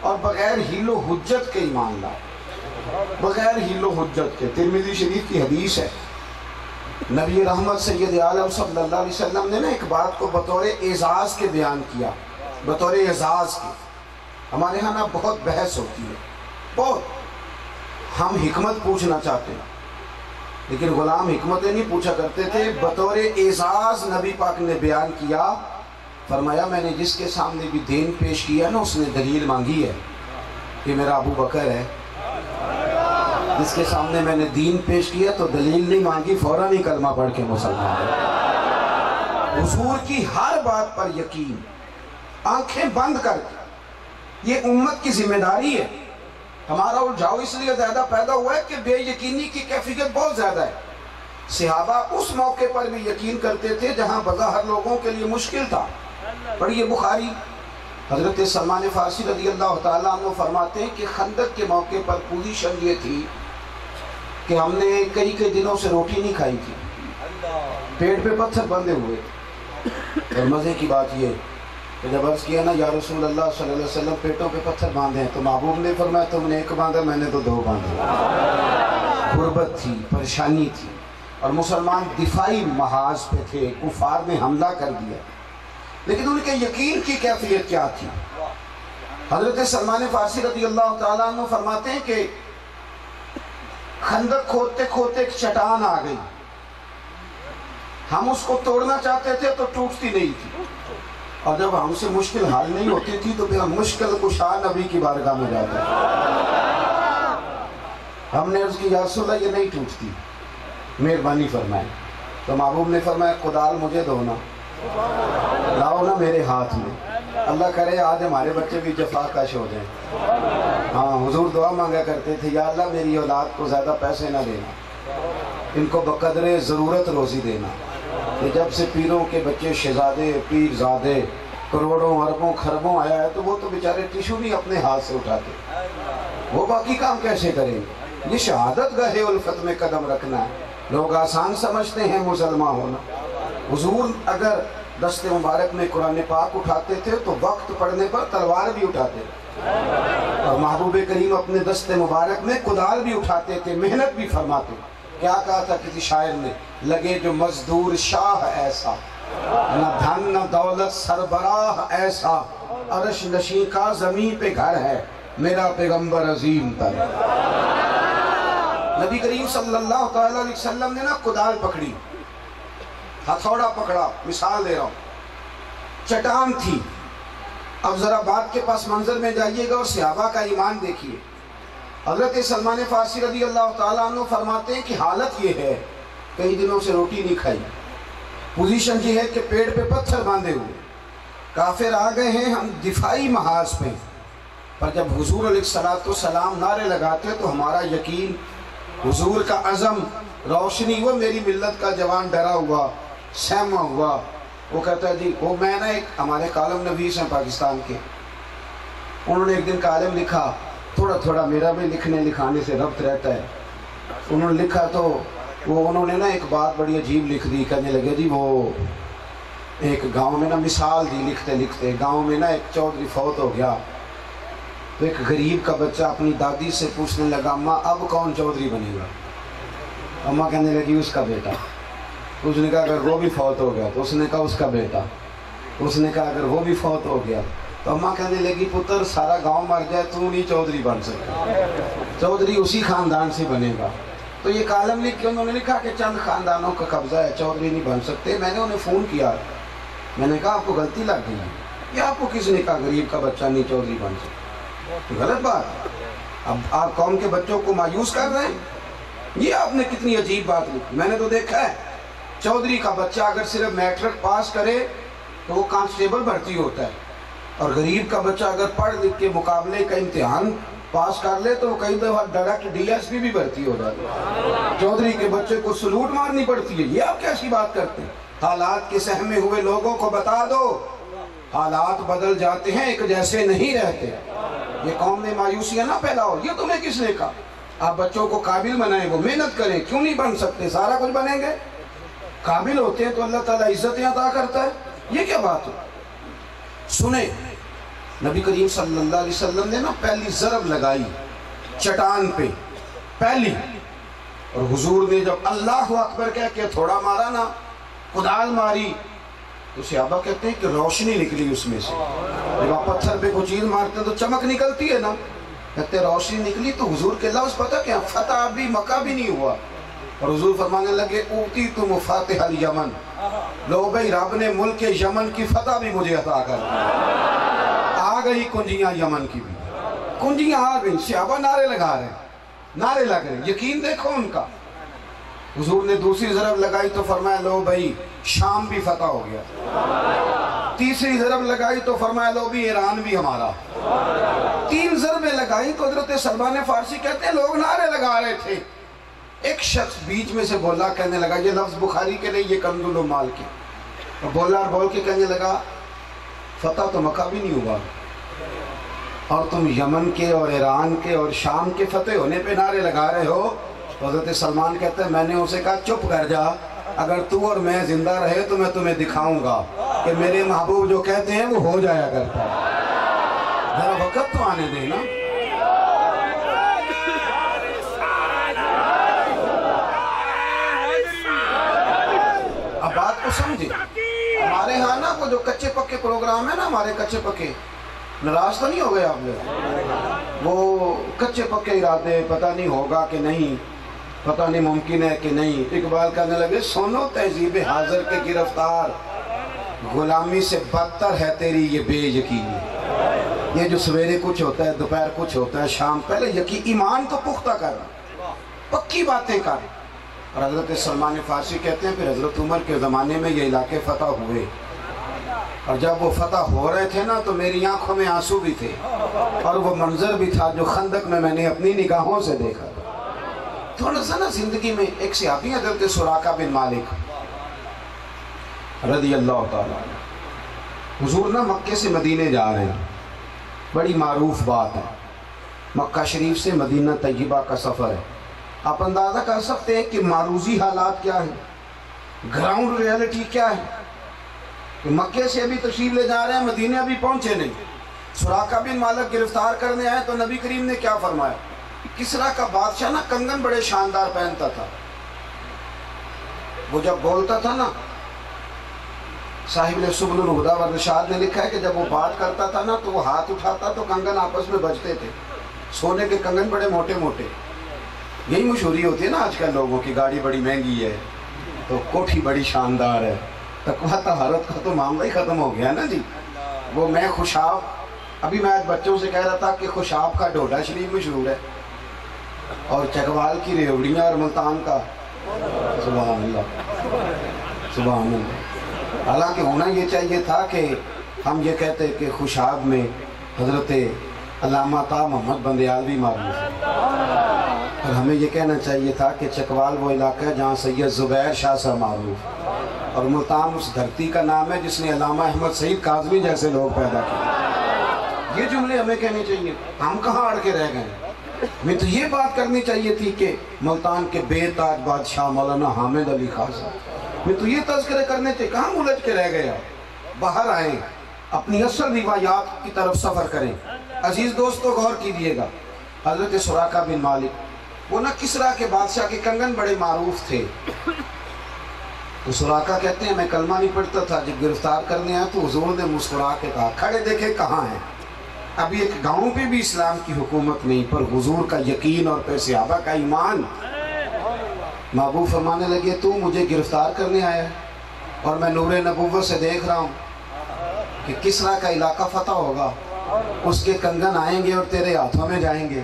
اور بغیر حیل و حجت کے ایمان لائے، بغیر حیل و حجت کے۔ ترمذی شریف کی حدیث ہے، نبی رحمت سید عالم صلی اللہ علیہ وسلم نے ایک بات کو بطور اعزاز کے بیان کیا، بطور اعزاز کے۔ ہمارے ہاں نا بہت بحث ہوتی ہے، بہت، ہم حکمت پوچھنا چاہتے ہیں لیکن غلام حکمتیں نہیں پوچھا کرتے تھے۔ بطور اعزاز نبی پاک نے بیان کیا، فرمایا میں نے جس کے سامنے بھی دین پیش کیا نا اس نے دلیل مانگی ہے کہ میرا ابو بکر ہے۔ جس کے سامنے میں نے دین پیش کیا تو دلیل نہیں مانگی، فوراً ہی کلمہ پڑھ کے مسلمان ہے۔ حضور کی ہر بات پر یقین، آنکھیں بند کر کے، یہ امت کی ذمہ داری ہے۔ ہمارا الجھاؤ اس لیے زیادہ پیدا ہوا ہے کہ بے یقینی کی کیفیت بہت زیادہ ہے۔ صحابہ اس موقع پر بھی یقین کرتے تھے جہاں بظاہر لوگوں کے لیے مشکل تھا۔ پڑھیے بخاری، حضرت سلمان فارسی رضی اللہ تعالیٰ عنہ فرماتے ہیں کہ خندق کے موقع پر پوزیشن یہ تھی کہ ہم نے کئی دنوں سے روٹی نہیں کھائی تھی، پیٹ پہ پتھر بندھے ہوئے تھے۔ اور مزے کی بات یہ کہ جب عرض کیا نا یا رسول اللہ صلی اللہ علیہ وسلم پیٹوں پہ پتھر باندھے ہیں، تو محبوب نے فرمایا تم نے ایک باندھا، میں نے تو دو باندھے۔ غربت تھی، پریشانی تھی، اور مسلمان دفاعی محاذ پہ تھے، کفار نے حملہ کر دیا، لیکن ان کے یقین کی کیفیت کیا تھی؟ حضرت سلمان فارسی رضی اللہ تعالیٰ عنہ فرماتے ہیں کہ خندق کھودتے کھودتے ایک چٹان آ گئی، ہم اس کو توڑنا چاہتے تھے تو ٹوٹتی نہیں تھی، اور جب ہم سے مشکل حال نہیں ہوتی تھی تو پھر ہم مشکل کشا نبی کی بارگاہ میں جاتے تھے۔ ہم نے عرض کی یا رسول اللہ یہ نہیں ٹوٹتی، مہربانی فرمائیں۔ تو محبوب نے فرمایا کدال مجھے دو نا، لاؤ نا میرے ہاتھ میں، اللہ کرے آج ہمارے بچے بھی جفا کش ہو جائیں۔ ہاں حضور دعا مانگا کرتے تھے یا اللہ میری اولاد کو زیادہ پیسے نہ دینا، ان کو بقدر ضرورت روزی دینا۔ کہ جب سے پیروں کے بچے شہزادے پیر زادے کروڑوں اربوں خربوں آیا ہے تو وہ تو بیچارے ٹیشو نہیں اپنے ہاتھ سے اٹھاتے، وہ باقی کام کیسے کریں گے؟ یہ شہادت گاہ الفت میں قدم رکھنا ہے۔ لوگ آسان سمجھتے ہیں مسلمان ہونا۔ حضور اگر دست مبارک میں قرآن پاک اٹھاتے تھے تو وقت پڑنے پر تلوار بھی اٹھاتے تھے، اور محبوب کریم اپنے دست مبارک میں کدال بھی اٹھاتے تھے، محنت بھی فرماتے۔ کیا کہا تھا کسی شاعر نے؟ لگے جو مزدور شاہ ایسا، نہ دھن نہ دولت سربراہ ایسا، عرش نشین کا زمین پہ گھر ہے، میرا پیغمبر عظیم تر۔ نبی کریم صلی اللہ علیہ وسلم نے نا کدال پکڑی، ہتھوڑا پکڑا، مثال دے رہا ہوں، چٹان تھی۔ اب ذرا بات کے پاس منظر میں جائیے گا اور صحابہ کا ایمان دیکھیے۔ حضرت سلمان فارسی رضی اللہ تعالیٰ عنہ فرماتے ہیں کہ حالت یہ ہے کئی دنوں سے روٹی نہیں کھائی، پوزیشن یہ ہے کہ پیڑ پہ پتھر باندھے ہوئے، کافر آ گئے ہیں، ہم دفاعی محاذ پہ، پر جب حضور علیہ السلام نعرے لگاتے تو ہمارا یقین، حضور کا عزم روشنی، وہ میری ملت کا جوان ڈرا ہوا سہما ہوا، وہ کہتا ہے جی وہ میں نا ایک ہمارے کالم نویس ہیں پاکستان کے، انہوں نے ایک دن کالم لکھا، تھوڑا تھوڑا میرا بھی لکھنے لکھانے سے ربط رہتا ہے، انہوں نے لکھا تو وہ انہوں نے نا ایک بات بڑی عجیب لکھ دی، کہنے لگے جی وہ ایک گاؤں میں نا مثال دی لکھتے لکھتے، گاؤں میں نا ایک چودھری فوت ہو گیا تو ایک غریب کا بچہ اپنی دادی سے پوچھنے لگا اماں اب کون چودھری بنے گا؟ اماں کہنے لگی اس کا بیٹا۔ اس نے کہا اگر وہ بھی فوت ہو گیا تو اس نے کہا اس کا بیٹا۔ اس نے کہا اگر وہ بھی فوت ہو گیا تو اماں کہنے لگی پتر سارا گاؤں مر جائے تو نہیں چودھری بن سکتا، چودھری اسی خاندان سے بنے گا۔ تو یہ کالم لکھ کے انہوں نے لکھا کہ چند خاندانوں کا قبضہ ہے، چودھری نہیں بن سکتے۔ میں نے انہیں فون کیا، میں نے کہا آپ کو غلطی لگ گئی ہے، یہ آپ کو کس نے کہا غریب کا بچہ نہیں چودھری بن سکتا؟ غلط بات۔ اب آپ قوم کے بچوں کو مایوس کر رہے ہیں، یہ آپ نے کتنی عجیب بات لکھی۔ میں نے تو دیکھا ہے چودھری کا بچہ اگر صرف میٹرک پاس کرے تو وہ کانسٹیبل بھرتی ہوتا ہے، اور غریب کا بچہ اگر پڑھ لکھ کے مقابلے کا امتحان پاس کر لے تو وہ کئی دفعہ ڈائریکٹ ڈی ایس پی بھی بھرتی ہو جاتی ہے۔ چودھری کے بچے کو سلوٹ مارنی پڑتی ہے، یہ آپ کیسی بات کرتے ہیں؟ حالات کے سہمے ہوئے لوگوں کو بتا دو، حالات بدل جاتے ہیں، ایک جیسے نہیں رہتے۔ یہ قوم میں مایوسیاں نہ پھیلاؤ، یہ تمہیں کس نے کہا؟ آپ بچوں کو قابل بنائیں، وہ محنت کریں، کیوں نہیں بن سکتے؟ سارا کچھ بنیں گے، قابل ہوتے ہیں تو اللہ تعالیٰ عزتیں عطا کرتا ہے۔ یہ کیا بات ہے؟ سنیں نبی کریم صلی اللہ علیہ وسلم نے نا پہلی ضرب لگائی چٹان پہ پہلی، اور حضور نے جب اللہ اکبر کہہ کے تھوڑا مارا نا، کدال ماری، تو صحابہ کہتے ہیں کہ روشنی نکلی اس میں سے۔ جب آپ پتھر پہ کوئی چیز مارتے ہیں تو چمک نکلتی ہے نا، کہتے ہیں روشنی نکلی۔ تو حضور کے لفظ پتہ کیا، فتح بھی مکہ بھی نہیں ہوا، اور حضور فرمانے لگے اوتی تم فاتح الیمن، لو بھئی رب نے ملک یمن کی فتح بھی مجھے عطا کر دی۔ آ گئی کنجیاں یمن کی بھی، کنجیاں آ گئی۔ صحابہ نعرے لگا رہے ہیں، نعرے لگ رہے ہیں، یقین دیکھو ان کا۔ حضور نے دوسری ضرب لگائی تو فرمایا لو بھئی شام بھی فتح ہو گیا۔ تیسری ضرب لگائی تو فرمایا لو بھی ایران بھی ہمارا۔ تین ضربیں لگائی تو حضرت سلمان فارسی کہتے ہیں لوگ نعرے لگا رہے تھے، ایک شخص بیچ میں سے بولا، کہنے لگا، یہ لفظ بخاری کے نہیں، یہ کنز المال کے، اور بولا اور بول کے کہنے لگا فتح تو مکہ بھی نہیں ہوا، اور تم یمن کے اور ایران کے اور شام کے فتح ہونے پہ نعرے لگا رہے ہو۔ حضرت سلمان کہتے ہیں میں نے اسے کہا چپ کر جا، اگر تو اور میں زندہ رہے تو میں تمہیں دکھاؤں گا کہ میرے محبوب جو کہتے ہیں وہ ہو جایا کرتا ہے، ذرا وقت تو آنے دے نا۔ اب بات کو سمجھے، ہمارے ہاں نا وہ جو کچے پکے پروگرام ہے نا، ہمارے کچے پکے، ناراض تو نہیں ہو گئے آپ لوگ؟ وہ کچے پکے ارادے، پتہ نہیں ہوگا کہ نہیں، پتہ نہیں ممکن ہے کہ نہیں۔ اقبال کہنے لگے سنو تہذیب حاضر کے گرفتار، غلامی سے بدتر ہے تیری یہ بے یقینی۔ یہ جو سویرے کچھ ہوتا ہے، دوپہر کچھ ہوتا ہے، شام، پہلے یقین ایمان تو پختہ کرنا، پکی باتیں کر۔ اور حضرت سلمان فارسی کہتے ہیں پھر حضرت عمر کے زمانے میں یہ علاقے فتح ہوئے، اور جب وہ فتح ہو رہے تھے نا تو میری آنکھوں میں آنسو بھی تھے، اور وہ منظر بھی تھا جو خندق میں نے اپنی نگاہوں سے دیکھا۔ تھوڑا سا نا زندگی میں ایک صحابی حضرت سراقہ بن مالک رضی اللہ تعالیٰ عنہ، حضور نا مکے سے مدینے جا رہے ہیں، بڑی معروف بات ہے، مکہ شریف سے مدینہ طیبہ کا سفر ہے۔ آپ اندازہ کر سکتے ہیں کہ معروضی حالات کیا ہیں، گراؤنڈ ریالٹی کیا ہے، کہ مکے سے ابھی تشریف لے جا رہے ہیں، مدینہ ابھی پہنچے نہیں، سراقہ بن مالک گرفتار کرنے آئے تو نبی کریم نے کیا فرمایا؟ کسریٰ کا بادشاہ نا کنگن بڑے شاندار پہنتا تھا، وہ جب بولتا تھا نا، صاحب نے سبل الہدیٰ والرشاد نے لکھا ہے کہ جب وہ بات کرتا تھا نا تو وہ ہاتھ اٹھاتا تو کنگن آپس میں بجتے تھے، سونے کے کنگن بڑے موٹے موٹے۔ یہی مشہوری ہوتی ہے نا آج کل لوگوں کی، گاڑی بڑی مہنگی ہے تو کوٹھی بڑی شاندار ہے، تقویٰ طہارت کا تو معاملہ ہی ختم ہو گیا نا جی۔ وہ میں خوشاب، ابھی میں آج بچوں سے کہہ رہا تھا کہ خوشاب کا ڈوڈا شریف مشہور ہے، اور چکوال کی ریوڑیاں اور ملتان کا، سبحان اللہ سبحان اللہ۔ حالانکہ ہونا یہ چاہیے تھا کہ ہم یہ کہتے کہ خوشاب میں حضرت علامہ طا محمد بندیالوی معروف ہے، اور ہمیں یہ کہنا چاہیے تھا کہ چکوال وہ علاقہ ہے جہاں سید زبیر شاہ صاحب معروف ہے، اور ملتان اس دھرتی کا نام ہے جس نے علامہ احمد سعید کاظمی جیسے لوگ پیدا کیے۔ یہ جملے ہمیں کہنے چاہیے، ہم کہاں اڑ کے رہ گئے؟ ہمیں تو یہ بات کرنی چاہیے تھی کہ ملتان کے بے تاج بادشاہ مولانا حامد علی خان صاحب، ہمیں تو یہ تذکرے کرنے تھے، کہاں الجھ کے رہ گئے؟ باہر آئیں، اپنی اصل روایات کی طرف سفر کریں۔ عزیز دوستو غور کیجیے گا، حضرت سراقہ بن مالک وہ نا کسریٰ کے بادشاہ کے کنگن بڑے معروف تھے، تو سراقہ کہتے ہیں میں کلمہ نہیں پڑھتا تھا، جب گرفتار کرنے آیا تو حضور نے مسکرا کے کہا کھڑے دیکھے کہاں ہیں؟ ابھی ایک گاؤں پہ بھی اسلام کی حکومت نہیں، پر حضور کا یقین اور پھر صحابہ کا ایمان۔ محبوب فرمانے لگے تو مجھے گرفتار کرنے آیا ہے، اور میں نور نبوت سے دیکھ رہا ہوں کہ کسریٰ کا علاقہ فتح ہوگا، اس کے کنگن آئیں گے اور تیرے ہاتھوں میں جائیں گے۔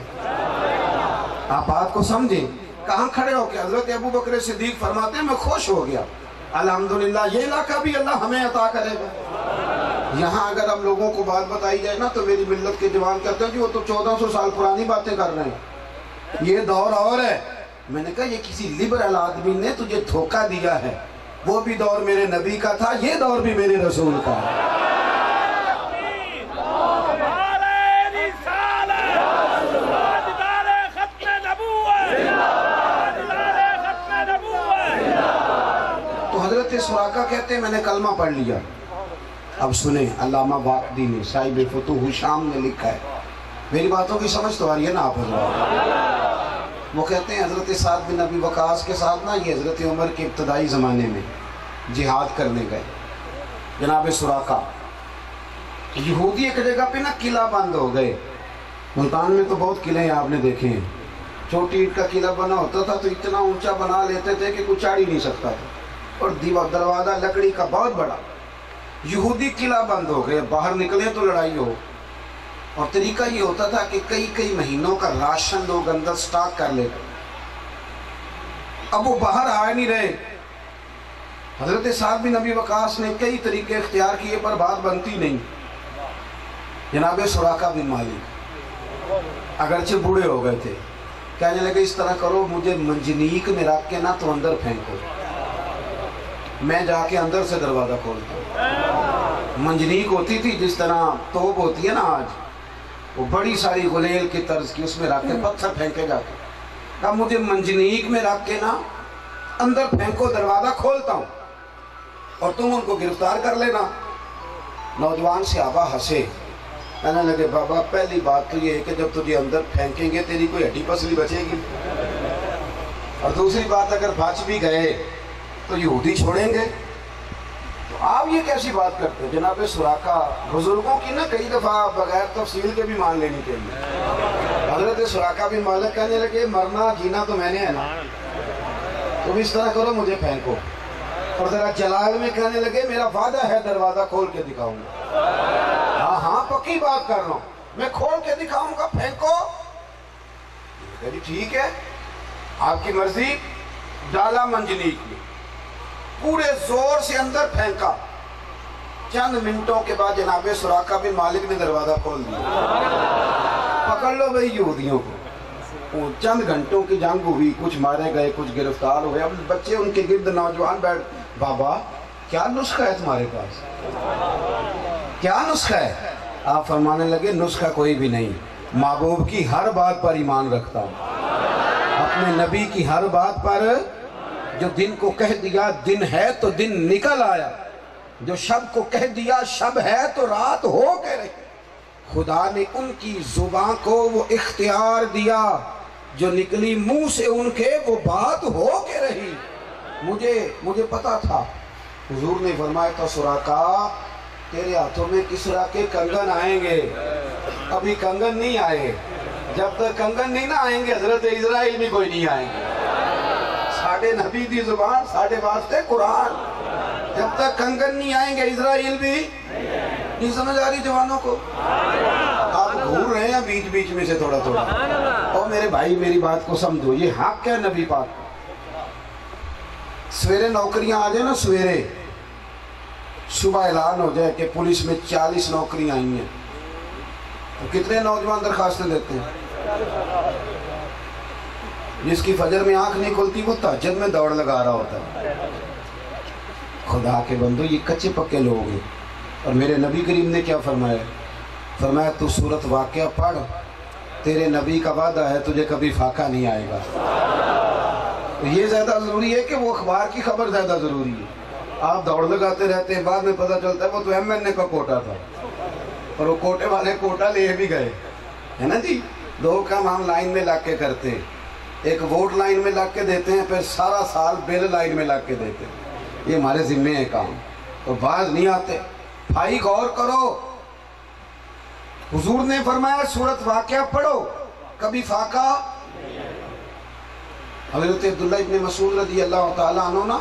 آپ بات کو سمجھیں، کہاں کھڑے ہو کے حضرت ابو بکر صدیق فرماتے ہیں میں خوش ہو گیا، الحمدللہ یہ علاقہ بھی اللہ ہمیں عطا کرے گا۔ یہاں اگر ہم لوگوں کو بات بتائی جائے نا تو میری ملت کے جوان کہتے ہیں کہ وہ تو 1400 سال پرانی باتیں کر رہے ہیں، یہ دور اور ہے۔ میں نے کہا یہ کسی لبرل آدمی نے تجھے دھوکہ دیا ہے، وہ بھی دور میرے نبی کا تھا، یہ دور بھی میرے رسول کا ہے۔ تو حضرت سراقہ کہتے ہیں میں نے کلمہ پڑھ لیا، اب سنیں، علامہ واقدی نے، صاحب فتوح شام نے لکھا ہے، میری باتوں کی سمجھ تو آ رہی ہے نا آپ حضرات؟ وہ کہتے ہیں حضرت سعد بن ابی وقاص کے ساتھ نا یہ حضرت عمر کے ابتدائی زمانے میں جہاد کرنے گئے، جناب سراقہ یہودی ایک جگہ پہ نا قلعہ بند ہو گئے۔ ملتان میں تو بہت قلعے آپ نے دیکھے ہیں، چھوٹی اینٹ کا قلعہ بنا ہوتا تھا تو اتنا اونچا بنا لیتے تھے کہ کوئی چڑھ ہی نہیں سکتا تھا، اور دروازہ لکڑی کا بہت بڑا۔ یہودی قلعہ بند ہو گئے، باہر نکلیں تو لڑائی ہو، اور طریقہ یہ ہوتا تھا کہ کئی مہینوں کا راشن لوگ اندر سٹاک کر لیتے۔ اب وہ باہر آ نہیں رہے، حضرت سعد بن ابی وقاص نے کئی طریقے اختیار کیے پر بات بنتی نہیں۔ جناب سراقہ بن مالک اگرچہ بوڑھے ہو گئے تھے، کہنے لگے اس طرح کرو، مجھے منجنیق میں رکھ کے نا تو اندر پھینکو، میں جا کے اندر سے دروازہ کھولتا ہوں۔ منجنیق ہوتی تھی جس طرح توپ ہوتی ہے نا آج، وہ بڑی ساری غلیل کی طرز کی، اس میں رکھ کے پتھر پھینکے جاتے۔ کہا مجھے منجنیق میں رکھ کے نا اندر پھینکو، دروازہ کھولتا ہوں اور تم ان کو گرفتار کر لینا۔ نوجوان صحابہ ہنسے، کہنے لگے بابا پہلی بات تو یہ ہے کہ جب تجھے اندر پھینکیں گے تیری کوئی ہڈی پسلی بچے گی، اور دوسری بات اگر بچ بھی گئے تو یہودی چھوڑیں گے۔ تو آپ یہ کیسی بات کرتے ہیں؟ جناب سراقہ بزرگوں کی نا کئی دفعہ بغیر تفصیل کے بھی مان لینی چاہیے۔ حضرت سراقہ بن مالک کہنے لگے مرنا جینا تو میں نے ہے نا، تم اس طرح کرو مجھے پھینکو، اور ذرا جلال میں کہنے لگے میرا وعدہ ہے دروازہ کھول کے دکھاؤں گا۔ ہاں ہاں پکی بات کر رہا ہوں، میں کھول کے دکھاؤں گا، پھینکو۔ کہا ٹھیک ہے آپ کی مرضی۔ ڈالا منجنیق میں، پورے زور سے اندر پھینکا، چند منٹوں کے بعد جناب سراقہ بن مالک نے دروازہ کھول دیا۔ پکڑ لو بھئی یہودیوں کو۔ چند گھنٹوں کی جنگ ہوئی، کچھ مارے گئے، کچھ گرفتار ہوئے۔ اب بچے ان کے گرد نوجوان بیٹھ، بابا کیا نسخہ ہے تمہارے پاس، کیا نسخہ ہے؟ آپ فرمانے لگے نسخہ کوئی بھی نہیں، محبوب کی ہر بات پر ایمان رکھتا ہوں، اپنے نبی کی ہر بات پر، جو دن کو کہہ دیا دن ہے تو دن نکل آیا، جو شب کو کہہ دیا شب ہے تو رات ہو کے رہی، خدا نے ان کی زبان کو وہ اختیار دیا، جو نکلی منہ سے ان کے وہ بات ہو کے رہی۔ مجھے پتا تھا، حضور نے فرمایا تھا سراقہ تیرے ہاتھوں میں کسرا کے کنگن آئیں گے، ابھی کنگن نہیں آئے، جب تک کنگن نہیں نہ آئیں گے حضرت اسرائیل بھی کوئی نہیں آئیں گے۔ ساڑھے نبی دی زبان ساڑھے واسطے قرآن، جب تک کنگن نہیں آئیں گے اسرائیل بھی نہیں۔ سمجھ آ رہی جوانوں کو؟ آپ گھور رہے ہیں بیچ بیچ میں سے تھوڑا تھوڑا، اور میرے بھائی میری بات کو سمجھو، یہ حق ہے نبی پاک۔ سویرے نوکریاں آ جائیں نا، سویرے صبح اعلان ہو جائے کہ پولیس میں 40 نوکریاں آئی ہیں، تو کتنے نوجوان درخواستیں دیتے ہیں؟ جس کی فجر میں آنکھ نہیں کھلتی وہ تہجد میں دوڑ لگا رہا ہوتا ہے۔ خدا کے بندو یہ کچے پکے لوگ ہیں، اور میرے نبی کریم نے کیا فرمایا؟ فرمایا تو سورت واقعہ پڑھ، تیرے نبی کا وعدہ ہے تجھے کبھی فاقہ نہیں آئے گا۔ یہ زیادہ ضروری ہے کہ وہ اخبار کی خبر زیادہ ضروری ہے؟ آپ دوڑ لگاتے رہتے ہیں، بعد میں پتہ چلتا ہے وہ تو ایم این اے کا کوٹا تھا، اور وہ کوٹے والے کوٹا لے بھی گئے، ہے نا جی۔ دو کام ہم لائن میں لگ کے کرتے ہیں، ایک ووٹ لائن میں لگ کے دیتے ہیں، پھر سارا سال بل لائن میں لگ کے دیتے ہیں، یہ ہمارے ذمے ہے کام، تو باز نہیں آتے۔ بھائی غور کرو، حضور نے فرمایا سورت واقعہ پڑھو کبھی فاقہ۔ حضرت عبداللہ ابن مسعود رضی اللہ تعالیٰ عنہ نا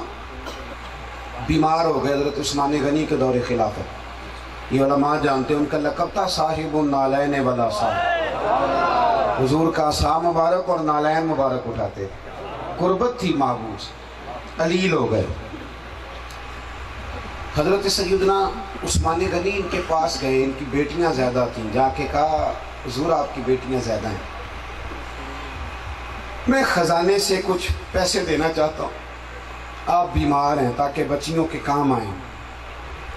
بیمار ہو گئے حضرت عثمان غنی کے دور خلافت، یہ علماء جانتے ہیں، ان کا لقب تھا صاحب النالین والا صاحب، حضور کا عصا مبارک اور نالین مبارک اٹھاتے، قربت تھی محبوس، علیل ہو گئے۔ حضرت سیدنا عثمان غنی ان کے پاس گئے، ان کی بیٹیاں زیادہ تھیں، جا کے کہا حضور آپ کی بیٹیاں زیادہ ہیں، میں خزانے سے کچھ پیسے دینا چاہتا ہوں، آپ بیمار ہیں تاکہ بچیوں کے کام آئیں۔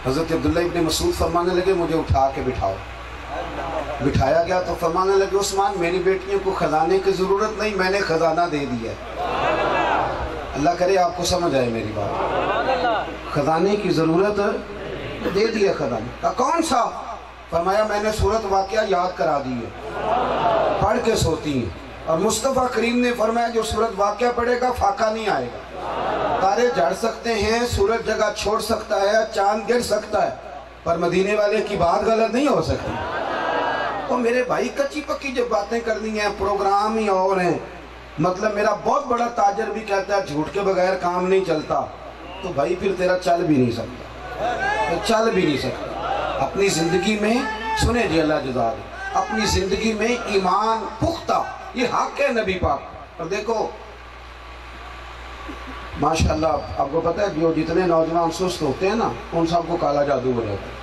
حضرت عبداللہ ابن مسعود فرمانے لگے مجھے اٹھا کے بٹھاؤ۔ بٹھایا گیا تو فرمانے لگے عثمان میری بیٹیوں کو خزانے کی ضرورت نہیں، میں نے خزانہ دے دیا ہے۔ اللہ کرے آپ کو سمجھ آئے میری بات، خزانے کی ضرورت دے دیا خدا نے. کہا کون سا؟ فرمایا میں نے سورت واقعہ یاد کرا دی ہے، پڑھ کے سوتی ہیں. اور مصطفیٰ کریم نے فرمایا جو سورت واقعہ پڑھے گا فاقہ نہیں آئے گا. تارے جھڑ سکتے ہیں، سورج جگہ چھوڑ سکتا ہے، چاند گر سکتا ہے، پر مدینے والے کی بات غلط نہیں ہو سکتی. تو میرے بھائی کچی پکی جو باتیں کرنی ہیں، پروگرام ہی اور ہیں. مطلب میرا بہت بڑا تاجر بھی کہتا ہے جھوٹ کے بغیر کام نہیں چلتا. تو بھائی پھر تیرا چل بھی نہیں سکتا، چل بھی نہیں سکتا. اپنی زندگی میں سنیں جی اللہ جزا دے، اپنی زندگی میں ایمان پختہ، یہ حق ہے نبی پاک. اور دیکھو ماشاءاللہ آپ کو پتہ ہے جو جتنے نوجوان سست ہوتے ہیں نا ان سب کو کالا جادو ہو جاتا ہے.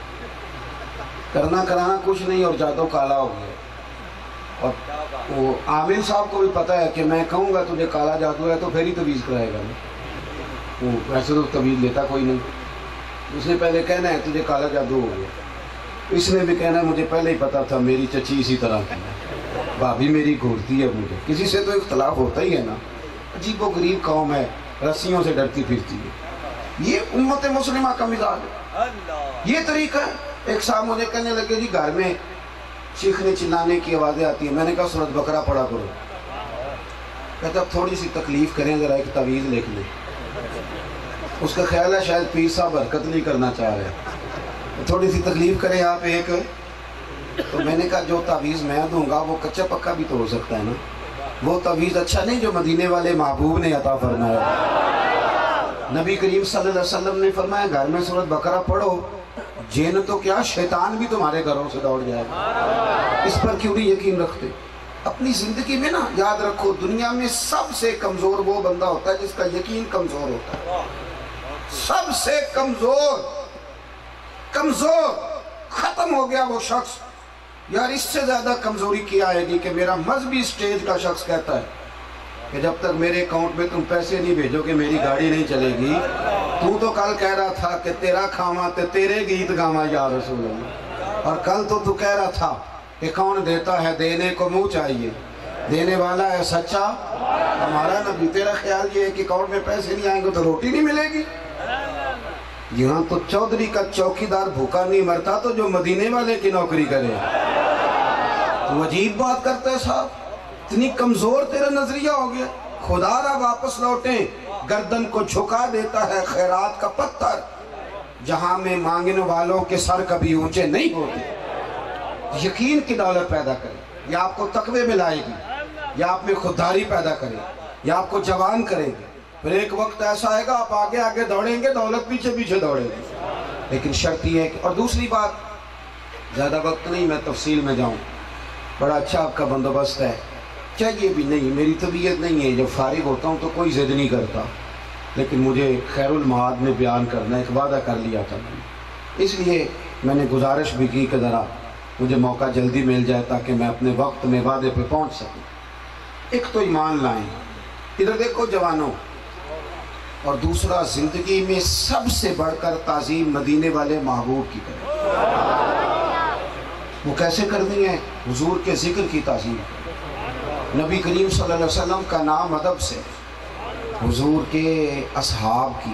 کرنا کرانا کچھ نہیں اور جادو کالا ہو گیا. اور وہ عامل صاحب کو بھی پتہ ہے کہ میں کہوں گا تجھے کالا جادو ہے تو پھر ہی تویز کرائے گا. وہ ویسے تو تویز لیتا کوئی نہیں. اس نے پہلے کہنا ہے تجھے کالا جادو ہو گیا. اس نے بھی کہنا ہے مجھے پہلے ہی پتا تھا میری چچی اسی طرح کی ہے، بھابھی میری گھورتی ہے مجھے. کسی سے تو اختلاف ہوتا ہی ہے نا. عجیب و غریب قوم ہے، رسیوں سے ڈرتی پھرتی ہے. یہ امت مسلمہ کا مزاج ہے، یہ طریقہ ہے. ایک صاحب مجھے کہنے لگے جی گھر میں چیخنے چلانے کی آوازیں آتی ہیں. میں نے کہا سورۃ بقرہ پڑھا کرو. کہتا اب تھوڑی سی تکلیف کریں، ذرا ایک تعویذ لکھ لیں. اس کا خیال ہے شاید پیر صاحب حرکت نہیں کرنا چاہ رہے، تھوڑی سی تکلیف کریں آپ ایک. تو میں نے کہا جو تعویذ میں دوں گا وہ کچا پکا بھی تو ہو سکتا ہے نا. وہ تعویذ اچھا نہیں جو مدینے والے محبوب نے عطا فرمایا. نبی کریم صلی اللہ علیہ وسلم نے فرمایا گھر میں سورۃ بقرہ پڑھو، جن تو کیا شیطان بھی تمہارے گھروں سے دوڑ جائے گا. اس پر کیوں نہیں یقین رکھتے؟ اپنی زندگی میں نا یاد رکھو دنیا میں سب سے کمزور وہ بندہ ہوتا ہے جس کا یقین کمزور ہوتا ہے. سب سے کمزور ختم ہو گیا وہ شخص. یار اس سے زیادہ کمزوری کیا آئے گی کہ میرا مذہبی سٹیج کا شخص کہتا ہے کہ جب تک میرے اکاؤنٹ میں تم پیسے نہیں بھیجو کہ میری گاڑی نہیں چلے گی. تو کل کہہ رہا تھا کہ تیرا کھاواں تے تیرے گیت گاواں یا رسول اللہ. اور کل تو کہہ رہا تھا کہ کون دیتا ہے دینے کو منہ چاہیے، دینے والا ہے سچا ہمارا نبی. تیرا خیال یہ ہے کہ اکاؤنٹ میں پیسے نہیں آئیں گے تو روٹی نہیں ملے گی؟ یہاں تو چودھری کا چوکیدار بھوکا نہیں مرتا تو جو مدینے والے کی نوکری کرے. تو عجیب بات کرتا ہے صاحب، اتنی کمزور تیرا نظریہ ہو گیا. خدا را واپس لوٹیں، گردن کو جھکا دیتا ہے خیرات کا پتھر، جہاں میں مانگنے والوں کے سر کبھی اونچے نہیں ہوتے. یقین کی دولت پیدا کرے، یا آپ کو تقوی میں لائے گی، یا آپ میں خودداری پیدا کرے، یا آپ کو جوان کرے گی. پھر ایک وقت ایسا آئے گا آپ آگے آگے دوڑیں گے، دولت پیچھے پیچھے دوڑیں گے. لیکن شرط یہ ہے کہ، اور دوسری بات زیادہ وقت نہیں میں تفصیل میں جاؤں، بڑا اچھا آپ کا بندوبست ہے. چاہیے بھی نہیں، میری طبیعت نہیں ہے، جب فارغ ہوتا ہوں تو کوئی ضد نہیں کرتا، لیکن مجھے خیر المعاد میں بیان کرنا ایک وعدہ کر لیا تھا میں نے. اس لیے میں نے گزارش بھی کی کہ ذرا مجھے موقع جلدی مل جائے تاکہ میں اپنے وقت میں وعدے پہ پہنچ سکوں. ایک تو ایمان لائیں، ادھر دیکھو جوانوں. اور دوسرا زندگی میں سب سے بڑھ کر تعظیم مدینے والے محبوب کی کریں. وہ کیسے کرنی ہے؟ حضور کے ذکر کی تعظیم. نبی کریم صلی اللہ علیہ وسلم کا نام ادب سے، حضور کے اصحاب کی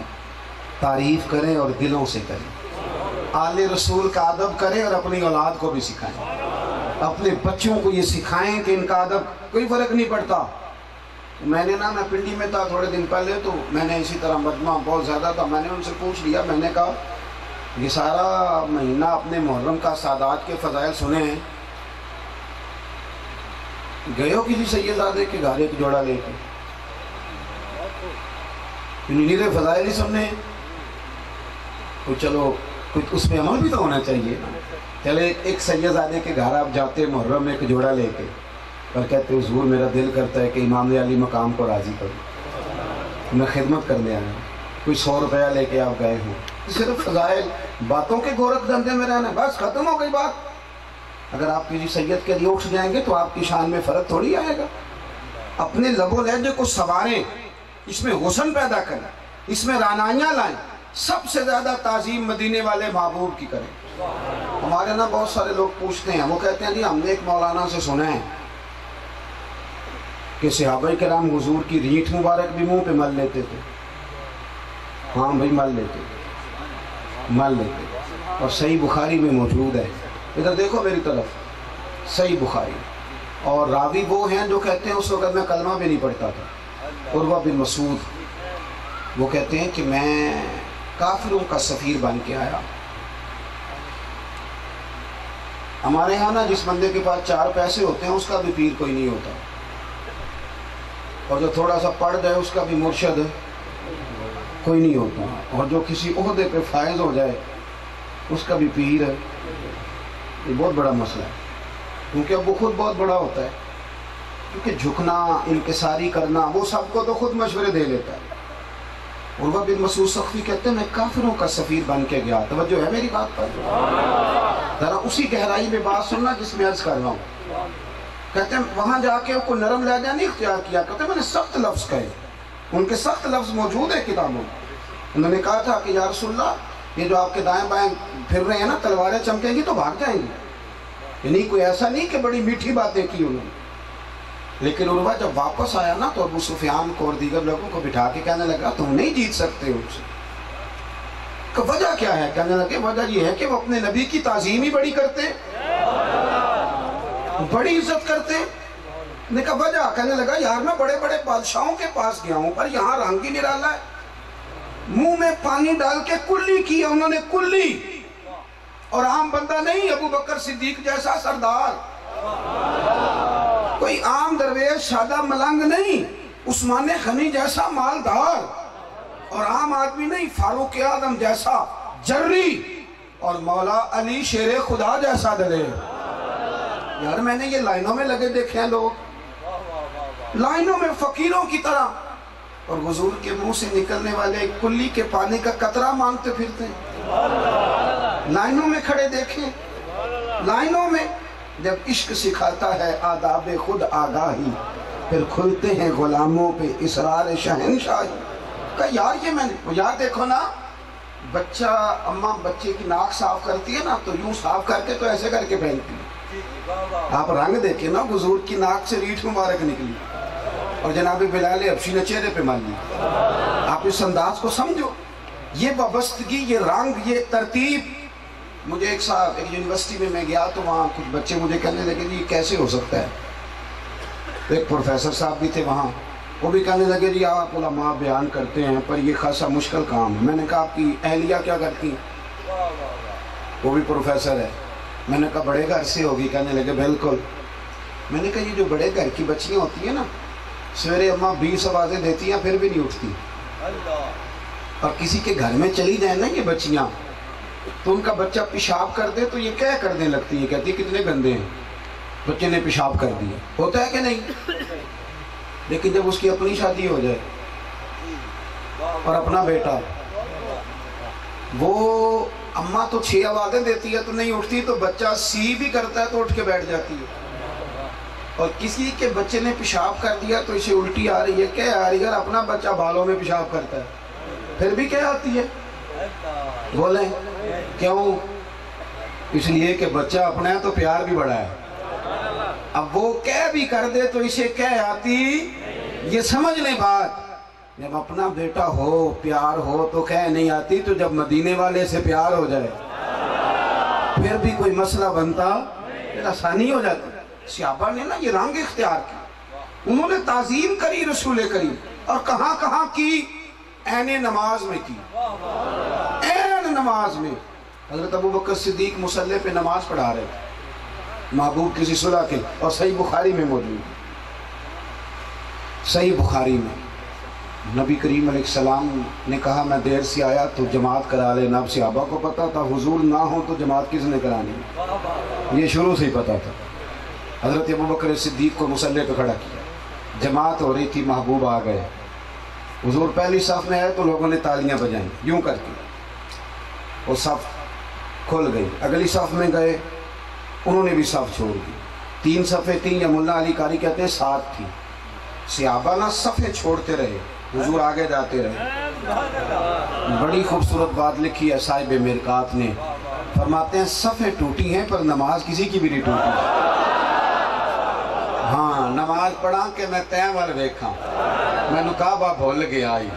تعریف کریں اور دلوں سے کریں. آل رسول کا ادب کریں اور اپنی اولاد کو بھی سکھائیں. اپنے بچوں کو یہ سکھائیں کہ ان کا ادب کوئی فرق نہیں پڑتا. میں پنڈی میں تھا تھوڑے دن پہلے، تو میں نے اسی طرح مجمع بہت زیادہ تھا، میں نے ان سے پوچھ لیا. میں نے کہا یہ سارا مہینہ اپنے محرم کا سادات کے فضائل سنے ہیں، گئے ہو کسی سیدزادے کے گھر ایک جوڑا لے کے؟ نیرے فضائل ہی سننے ہیں. تو چلو کچھ اس میں عمل بھی تو ہونا چاہیے. چلے ایک سیدزادے کے گھر آپ جاتے محرم میں ایک جوڑا لے کے اور کہتے حضور میرا دل کرتا ہے کہ امام علی مقام کو راضی کروں، میں خدمت کرنے آیا ہوں. کوئی 100 روپیہ لے کے آپ گئے ہوں، صرف فضائل باتوں کے گورکھ دھندے میں رہنا، بس ختم ہو گئی بات. اگر آپ کسی سید کے لیے اٹھ جائیں گے تو آپ کی شان میں فرق تھوڑی آئے گا. اپنے لب و لہجے کو سنواریں، اس میں حسن پیدا کریں، اس میں رعنائیاں لائیں. سب سے زیادہ تعظیم مدینے والے محبوب کی کریں. ہمارے نا بہت سارے لوگ پوچھتے ہیں، وہ کہتے ہیں جی ہم نے ایک مولانا سے سنا ہے کہ صحابہ کرام حضور کی ریٹھ مبارک بھی منہ پہ مل لیتے تھے. ہاں بھائی مل لیتے تھے. مان لیتے اور صحیح بخاری میں موجود ہے. ادھر دیکھو میری طرف, صحیح بخاری. اور راوی وہ ہیں جو کہتے ہیں اس وقت میں کلمہ بھی نہیں پڑھتا تھا, عروہ بن مسعود, وہ کہتے ہیں کہ میں کافروں کا سفیر بن کے آیا. ہمارے ہاں نا جس بندے کے پاس 4 پیسے ہوتے ہیں اس کا بھی پیر کوئی نہیں ہوتا, اور جو تھوڑا سا پڑھ جائے اس کا بھی مرشد کوئی نہیں ہوتا, اور جو کسی عہدے پہ فائز ہو جائے اس کا بھی پیر ہے. یہ بہت بڑا مسئلہ ہے, کیونکہ اب وہ خود بہت بڑا ہوتا ہے, کیونکہ جھکنا, انکساری کرنا, وہ سب کو تو خود مشورے دے لیتا ہے. عروہ بن مسعود ثقفی کہتے ہیں میں کافروں کا سفیر بن کے گیا. توجہ ہے میری بات پر؟ ذرا اسی گہرائی میں بات سننا جس میں عرض کر رہا ہوں. کہتے ہیں وہاں جا کے کوئی نرم لہجہ نہیں اختیار کیا, کہتے ہیں میں نے سخت لفظ کہے. ان کے سخت لفظ موجود ہیں کتابوں میں. انہوں نے کہا تھا کہ یا رسول اللہ یہ جو آپ کے دائیں بائیں پھر رہے ہیں نا, تلواریں چمکیں گی تو بھاگ جائیں گی. یعنی کوئی ایسا نہیں کہ بڑی میٹھی باتیں کی انہوں نے. لیکن عروہ جب واپس آیا نا تو ابو سفیان کو اور دیگر لوگوں کو بٹھا کے کہنے لگا تم نہیں جیت سکتے ان سے. کہ وجہ کیا ہے؟ کہنے لگے وجہ یہ ہے کہ وہ اپنے نبی کی تعظیم ہی بڑی کرتے, بڑی عزت کرتے. نے کہا وجہ؟ کہنے لگا یار میں بڑے بڑے بادشاہوں کے پاس گیا ہوں پر یہاں رنگ ہی نرالا ہے. منہ میں پانی ڈال کے کلی کیا انہوں نے, کلی. اور عام بندہ نہیں, ابو بکر صدیق جیسا سردار, کوئی عام درویش سادہ ملنگ نہیں, عثمان غنی جیسا مالدار, اور عام آدمی نہیں, فاروق اعظم جیسا جری, اور مولا علی شیر خدا جیسا دلیر. یار میں نے یہ لائنوں میں لگے دیکھے ہیں لوگ, لائنوں میں فقیروں کی طرح, اور حضور کے منہ سے نکلنے والے کلی کے پانی کا قطرہ مانگتے پھرتے ہیں. لائنوں میں کھڑے دیکھیں, لائنوں میں. جب عشق سکھاتا ہے آداب خود آگاہی, پھر کھلتے ہیں غلاموں پہ اسرار شہنشاہی. کہا یار یہ میں نے, یار دیکھو نا بچہ, اماں بچے کی ناک صاف کرتی ہے نا تو یوں صاف کر کے تو ایسے کر کے پہنتی ہے. آپ رنگ دیکھیں نا, حضور کی ناک سے ریٹھ مبارک نکلی اور جناب بلال حبشی نے چہرے پہ مان لی. آپ اس انداز کو سمجھو, یہ وابستگی, یہ رنگ, یہ ترتیب. مجھے ایک یونیورسٹی میں میں گیا تو وہاں کچھ بچے مجھے کہنے لگے جی کیسے ہو سکتا ہے. ایک پروفیسر صاحب بھی تھے وہاں, وہ بھی کہنے لگے جی آپ علماء بیان کرتے ہیں پر یہ خاصا مشکل کام ہے. میں نے کہا آپ کی اہلیہ کیا کرتی ہیں؟ وہ بھی پروفیسر ہے. میں نے کہا بڑے گھر سے ہوگی؟ کہنے لگے بالکل. میں نے کہا یہ جو بڑے گھر کی بچیاں ہوتی ہیں نا, سویرے اماں 20 آوازیں دیتی ہیں پھر بھی نہیں اٹھتی, اور کسی کے گھر میں چلی جائیں نا یہ بچیاں تو ان کا بچہ پیشاب کر دے تو یہ کیا کرنے لگتی ہے, کہتی ہے کتنے گندے ہیں, بچے نے پیشاب کر دیا. ہوتا ہے کہ نہیں؟ لیکن جب اس کی اپنی شادی ہو جائے اور اپنا بیٹا, وہ اماں تو 6 آوازیں دیتی ہے تو نہیں اٹھتی, تو بچہ سی بھی کرتا ہے تو اٹھ کے بیٹھ جاتی ہے. اور کسی کے بچے نے پیشاب کر دیا تو اسے الٹی آ رہی ہے, کیا آ رہی ہے؟ اپنا بچہ بالوں میں پیشاب کرتا ہے پھر بھی کیا آتی ہے؟ بولیں کیوں؟ اس لیے کہ بچہ اپنا ہے تو پیار بھی بڑا ہے. اب وہ کہہ بھی کر دے تو اسے کہہ آتی, یہ سمجھ لیں بات. جب اپنا بیٹا ہو, پیار ہو تو کہہ نہیں آتی, تو جب مدینے والے سے پیار ہو جائے پھر بھی کوئی مسئلہ بنتا, پھر آسانی ہو جاتی. صحابہ نے نا یہ رنگ اختیار کی, انہوں نے تعظیم کری رسول کریم, اور کہاں کہاں کی؟ عین نماز میں کی, عین نماز میں. حضرت ابو بکر صدیق مصلی پہ نماز پڑھا رہے تھے محبوب کسی صلح کے, اور صحیح بخاری میں موجود ہے. صحیح بخاری میں نبی کریم علیہ السلام نے کہا میں دیر سے آیا تو جماعت کرا لینا. اب صحابہ کو پتا تھا حضور نہ ہو تو جماعت کس نے کرانی, یہ شروع سے ہی پتا تھا. حضرت ابو بکر صدیق کو مصلی پہ کھڑا کیا, جماعت ہو رہی تھی, محبوب آ گئے. حضور پہلی صف میں آئے تو لوگوں نے تالیاں بجائیں یوں کر کے, وہ صف کھل گئی. اگلی صف میں گئے, انہوں نے بھی صف چھوڑ دی. 3 صفیں تھیں, یا ملا علی قاری کہتے ہیں 7 تھی. صحابہ نہ صفیں چھوڑتے رہے, حضور آگے جاتے رہے. بڑی خوبصورت بات لکھی ہے صاحب مرکات نے, فرماتے ہیں صفیں ٹوٹی ہیں پر نماز کسی کی بھی نہیں ٹوٹی. ہاں نماز پڑھا کہ میں تین وال ویکھاں, میں نے کہا با بھول گیا آئی,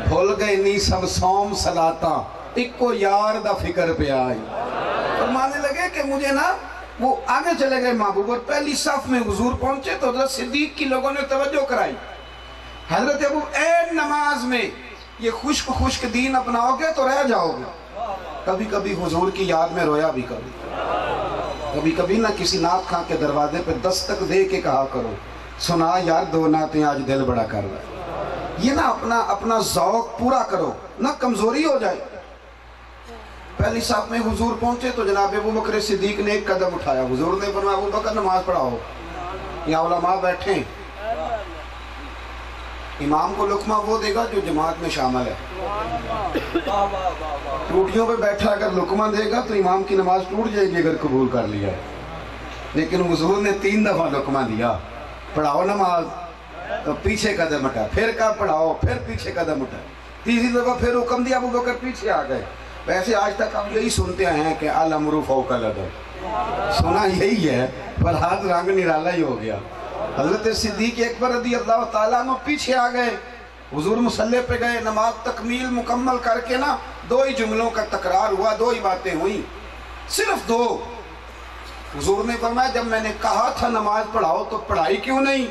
بھول گئے نہیں سب سوم صلاتاں, ایک کو یار دا فکر پہ آئی. فرمانے لگے کہ مجھے نا وہ آگے چلے گئے محبوب، اور پہلی صف میں حضور پہنچے تو حضرت صدیق کی لوگوں نے توجہ کرائی. حضرت ابو اے نماز میں یہ خشک دین اپناؤ گے تو رہ جاؤ گے. کبھی کبھی حضور کی یاد میں رویا بھی کبھی نہ کسی نعت خواں کے دروازے پہ دستک دے کے کہا کرو سنا یار دو نعتیں آج دل بڑا کر رہا ہے. یہ نہ اپنا ذوق پورا کرو، نہ کمزوری ہو جائے. پہلی صف میں حضور پہنچے تو جناب ابو بکر صدیق نے ایک قدم اٹھایا. حضور نے فرمایا ابو بکر نماز پڑھاؤ. یہاں علماء بیٹھے ہیں، امام کو لقمہ وہ دے گا جو جماعت میں شامل ہے. ٹوٹیوں پہ بیٹھا اگر لقمہ دے گا تو امام کی نماز ٹوٹ جائے گی اگر قبول کر لیا. لیکن حضور نے 3 دفعہ لقمہ دیا. پڑھاؤ نماز تو پیچھے قدم اٹھا، پھر کہا پڑھاؤ، پھر پیچھے قدم اٹھا. تیسری دفعہ پھر حکم دیا، ابو بکر پیچھے آ گئے. ویسے آج تک ہم یہی سنتے ہیں کہ الامر فوق الادب، سنا یہی ہے پر ہاتھ رنگ نرالا ہی ہو گیا. حضرت صدیق اکبر رضی اللہ تعالیٰ عنہ پیچھے آ گئے. حضور مصلی پہ گئے، نماز تکمیل مکمل کر کے نا 2 ہی جملوں کا تکرار ہوا، 2 ہی باتیں ہوئیں، صرف 2. حضور نے فرمایا جب میں نے کہا تھا نماز پڑھاؤ تو پڑھائی کیوں نہیں؟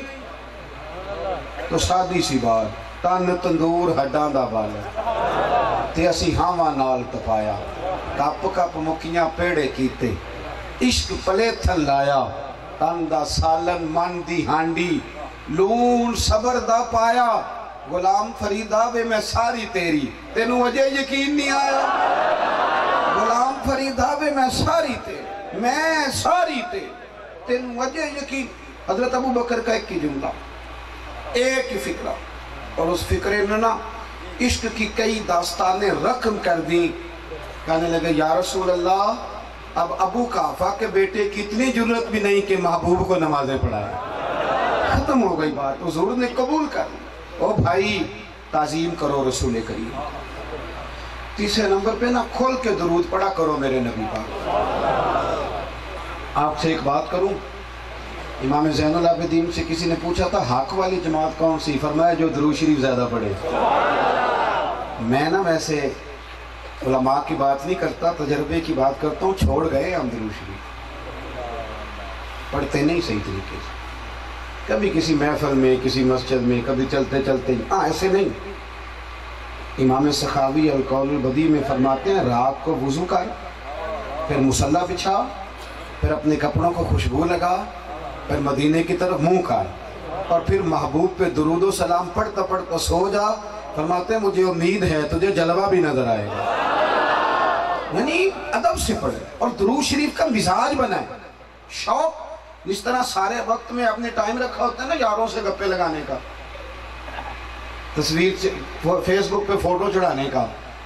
تو سادی سی بات، تن تندور ہڈاں دا بالا تے اسی ہاواں نال تپایا، کپ کپ مکیاں پیڑے کیتے، عشق پلے تھل لایا، تن دا سالن من دی ہانڈی، لون صبر دا پایا، غلام فریدہ وے میں ساری تیری، تینوں وجہ یقین نہیں آیا؟ غلام فریدہ وے میں ساری تیری، میں ساری تیری، تینوں وجہ یقین. حضرت ابو بکر کا ایک ہی جملہ، ایک ہی فکرہ، اور اس فکرے نے نا عشق کی کئی داستانیں رقم کر دی. کہنے لگے یا رسول اللہ اب ابو قحافہ کے بیٹے کی اتنی جرت بھی نہیں کہ محبوب کو نمازیں پڑھائے. ختم ہو گئی بات، حضور نے قبول کر لی. او بھائی تعظیم کرو رسول کریم. تیسرے نمبر پہ نا کھول کے درود پڑھا کرو میرے نبی پاک. آپ سے ایک بات کروں، امام زین العابدین سے کسی نے پوچھا تھا حق والی جماعت کون سی؟ فرمایا جو درود شریف زیادہ پڑھے. میں نا ویسے علماء کی بات نہیں کرتا، تجربے کی بات کرتا ہوں. چھوڑ گئے ہم درود شریف، پڑھتے نہیں صحیح طریقے سے. کبھی کسی محفل میں، کسی مسجد میں، کبھی چلتے چلتے ایسے نہیں. امام سخاوی القول البدیع میں فرماتے ہیں رات کو وضو کر، پھر مصلی بچھا، پھر اپنے کپڑوں کو خوشبو لگا، پھر مدینے کی طرف منہ کر، اور پھر محبوب پہ درود و سلام پڑھتا پڑھتا سو جا. فرماتے ہیں مجھے امید ہے تجھے جلوہ بھی نظر آئے گا. یعنی ادب سے پڑھے اور درود شریف کا مزاج بنائے. شوق جس طرح سارے وقت میں اپنے ٹائم رکھا ہوتا ہے نا یاروں سے گپے لگانے کا، تصویر فیس بک پہ فوٹو چڑھانے کا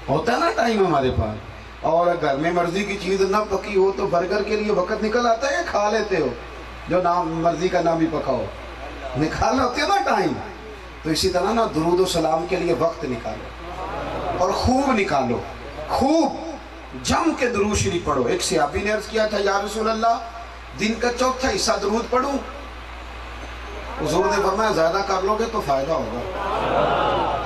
ہوتا ہے نا ٹائم ہمارے پاس. اور گھر میں مرضی کی چیز نہ پکی ہو تو برگر کے لیے وقت نکل آتا ہے، کھا لیتے ہو جو نام مرضی کا نام بھی پکا ہو، نکال ہوتے ہیں نا ٹائم. تو اسی طرح نا درود و سلام کے لیے وقت نکالو اور خوب نکالو، خوب جم کے درود شریف پڑھو. ایک صحابی نے عرض کیا تھا یا رسول اللہ دن کا چوتھا حصہ درود پڑھوں؟ حضور نے فرمایا زیادہ کر لو گے تو فائدہ ہوگا.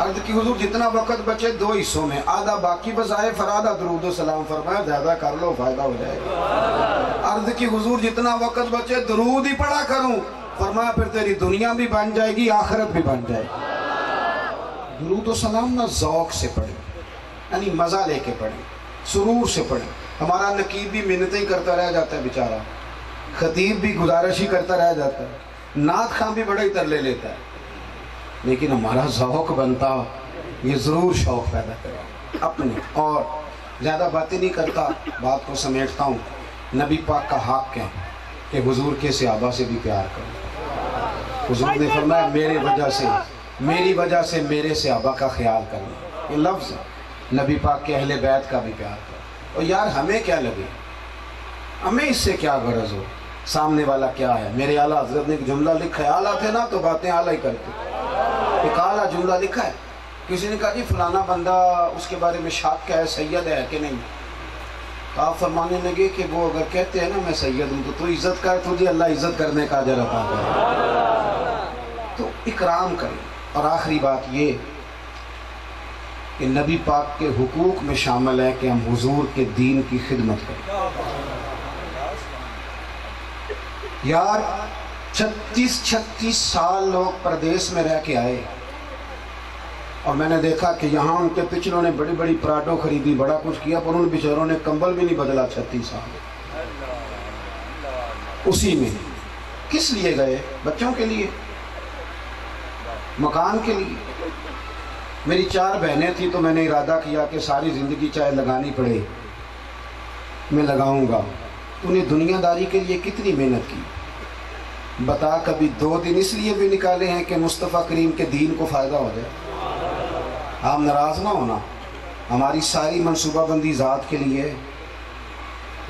عرض کی حضور جتنا وقت بچے 2 حصوں میں، آدھا باقی بزائے فرادہ درود و سلام. فرمایا زیادہ کر لو فائدہ ہو جائے گا. عرض کی حضور جتنا وقت بچے درود ہی پڑھا کروں. فرمایا پھر تیری دنیا بھی بن جائے گی آخرت بھی بن جائے گی. درود و سلام نہ ذوق سے پڑھیں، یعنی مزہ لے کے پڑھیں، سرور سے پڑھیں. ہمارا نقیب بھی منتیں کرتا رہ جاتا ہے بیچارہ، خطیب بھی گزارش ہی کرتا رہ جاتا ہے، نعت خواں بھی بڑا ہی ترلے لیتا ہے. لیکن ہمارا ذوق بنتا یہ ضرور شوق پیدا کرے اپنے. اور زیادہ باتیں نہیں کرتا، بات کو سمیٹتا ہوں. نبی پاک کا حق ہے کہ حضور کے صحابہ سے بھی پیار کرو. حضور نے فرمایا میری وجہ سے میرے صحابہ کا خیال کرنا. یہ لفظ نبی پاک کے اہل بیت کا بھی پیار کرو. اور یار ہمیں کیا لگے، ہمیں اس سے کیا غرض ہو، سامنے والا کیا ہے. میرے اعلیٰ حضرت نے ایک جملہ لکھا ہے، اعلیٰ تھے نا تو باتیں اعلیٰ ہی کرتے. ایک اعلیٰ جملہ لکھا ہے، کسی نے کہا جی فلانا بندہ اس کے بارے میں شک ہے، سید ہے کہ نہیں؟ تو آپ فرمانے لگے کہ وہ اگر کہتے ہیں نا میں سید ہوں تو عزت کر، تجھے اللہ عزت کرنے کا اجر عطا کرے. تو اکرام کریں. اور آخری بات یہ کہ نبی پاک کے حقوق میں شامل ہے کہ ہم حضور کے دین کی خدمت کریں۔ یار 36 سال لوگ پردیس میں رہ کے آئے، اور میں نے دیکھا کہ یہاں ان کے پچھلوں نے بڑی بڑی پراڈو خریدی، بڑا کچھ کیا، پر ان بیچاروں نے کمبل بھی نہیں بدلا 36 سال۔ اسی میں کس لیے گئے؟ بچوں کے لیے، مکان کے لیے۔ میری 4 بہنیں تھیں تو میں نے ارادہ کیا کہ ساری زندگی چاہے لگانی پڑے میں لگاؤں گا۔ تو نے دنیا داری کے لیے کتنی محنت کی بتا، کبھی 2 دن اس لیے بھی نکالے ہیں کہ مصطفیٰ کریم کے دین کو فائدہ ہو جائے؟ آپ ناراض نہ ہونا، ہماری ساری منصوبہ بندی ذات کے لیے،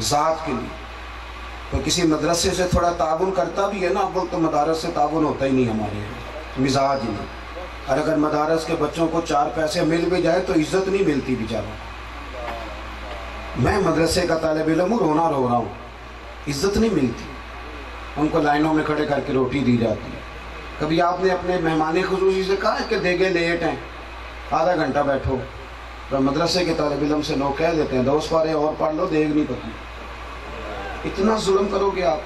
ذات کے لیے۔ تو کسی مدرسے سے تھوڑا تعاون کرتا بھی ہے نا، اب تو مدارس سے تعاون ہوتا ہی نہیں ہمارے یہاں، مزاج ہی نہیں۔ اور اگر مدارس کے بچوں کو 4 پیسے مل بھی جائے تو عزت نہیں ملتی بیچاروں۔ میں مدرسے کا طالب علم ہوں، رونا رو رہا ہوں، عزت نہیں ملتی۔ ان کو لائنوں میں کھڑے کر کے روٹی دی جاتی ہے۔ کبھی آپ نے اپنے مہمان خصوصی سے کہا ہے کہ دیگے لیٹ ہیں، آدھا گھنٹہ بیٹھو؟ اور مدرسے کے طالب علم سے لوگ کہہ دیتے ہیں 2 پارے اور پڑھ لو، دیگ نہیں پکی۔ اتنا ظلم کرو گے آپ؟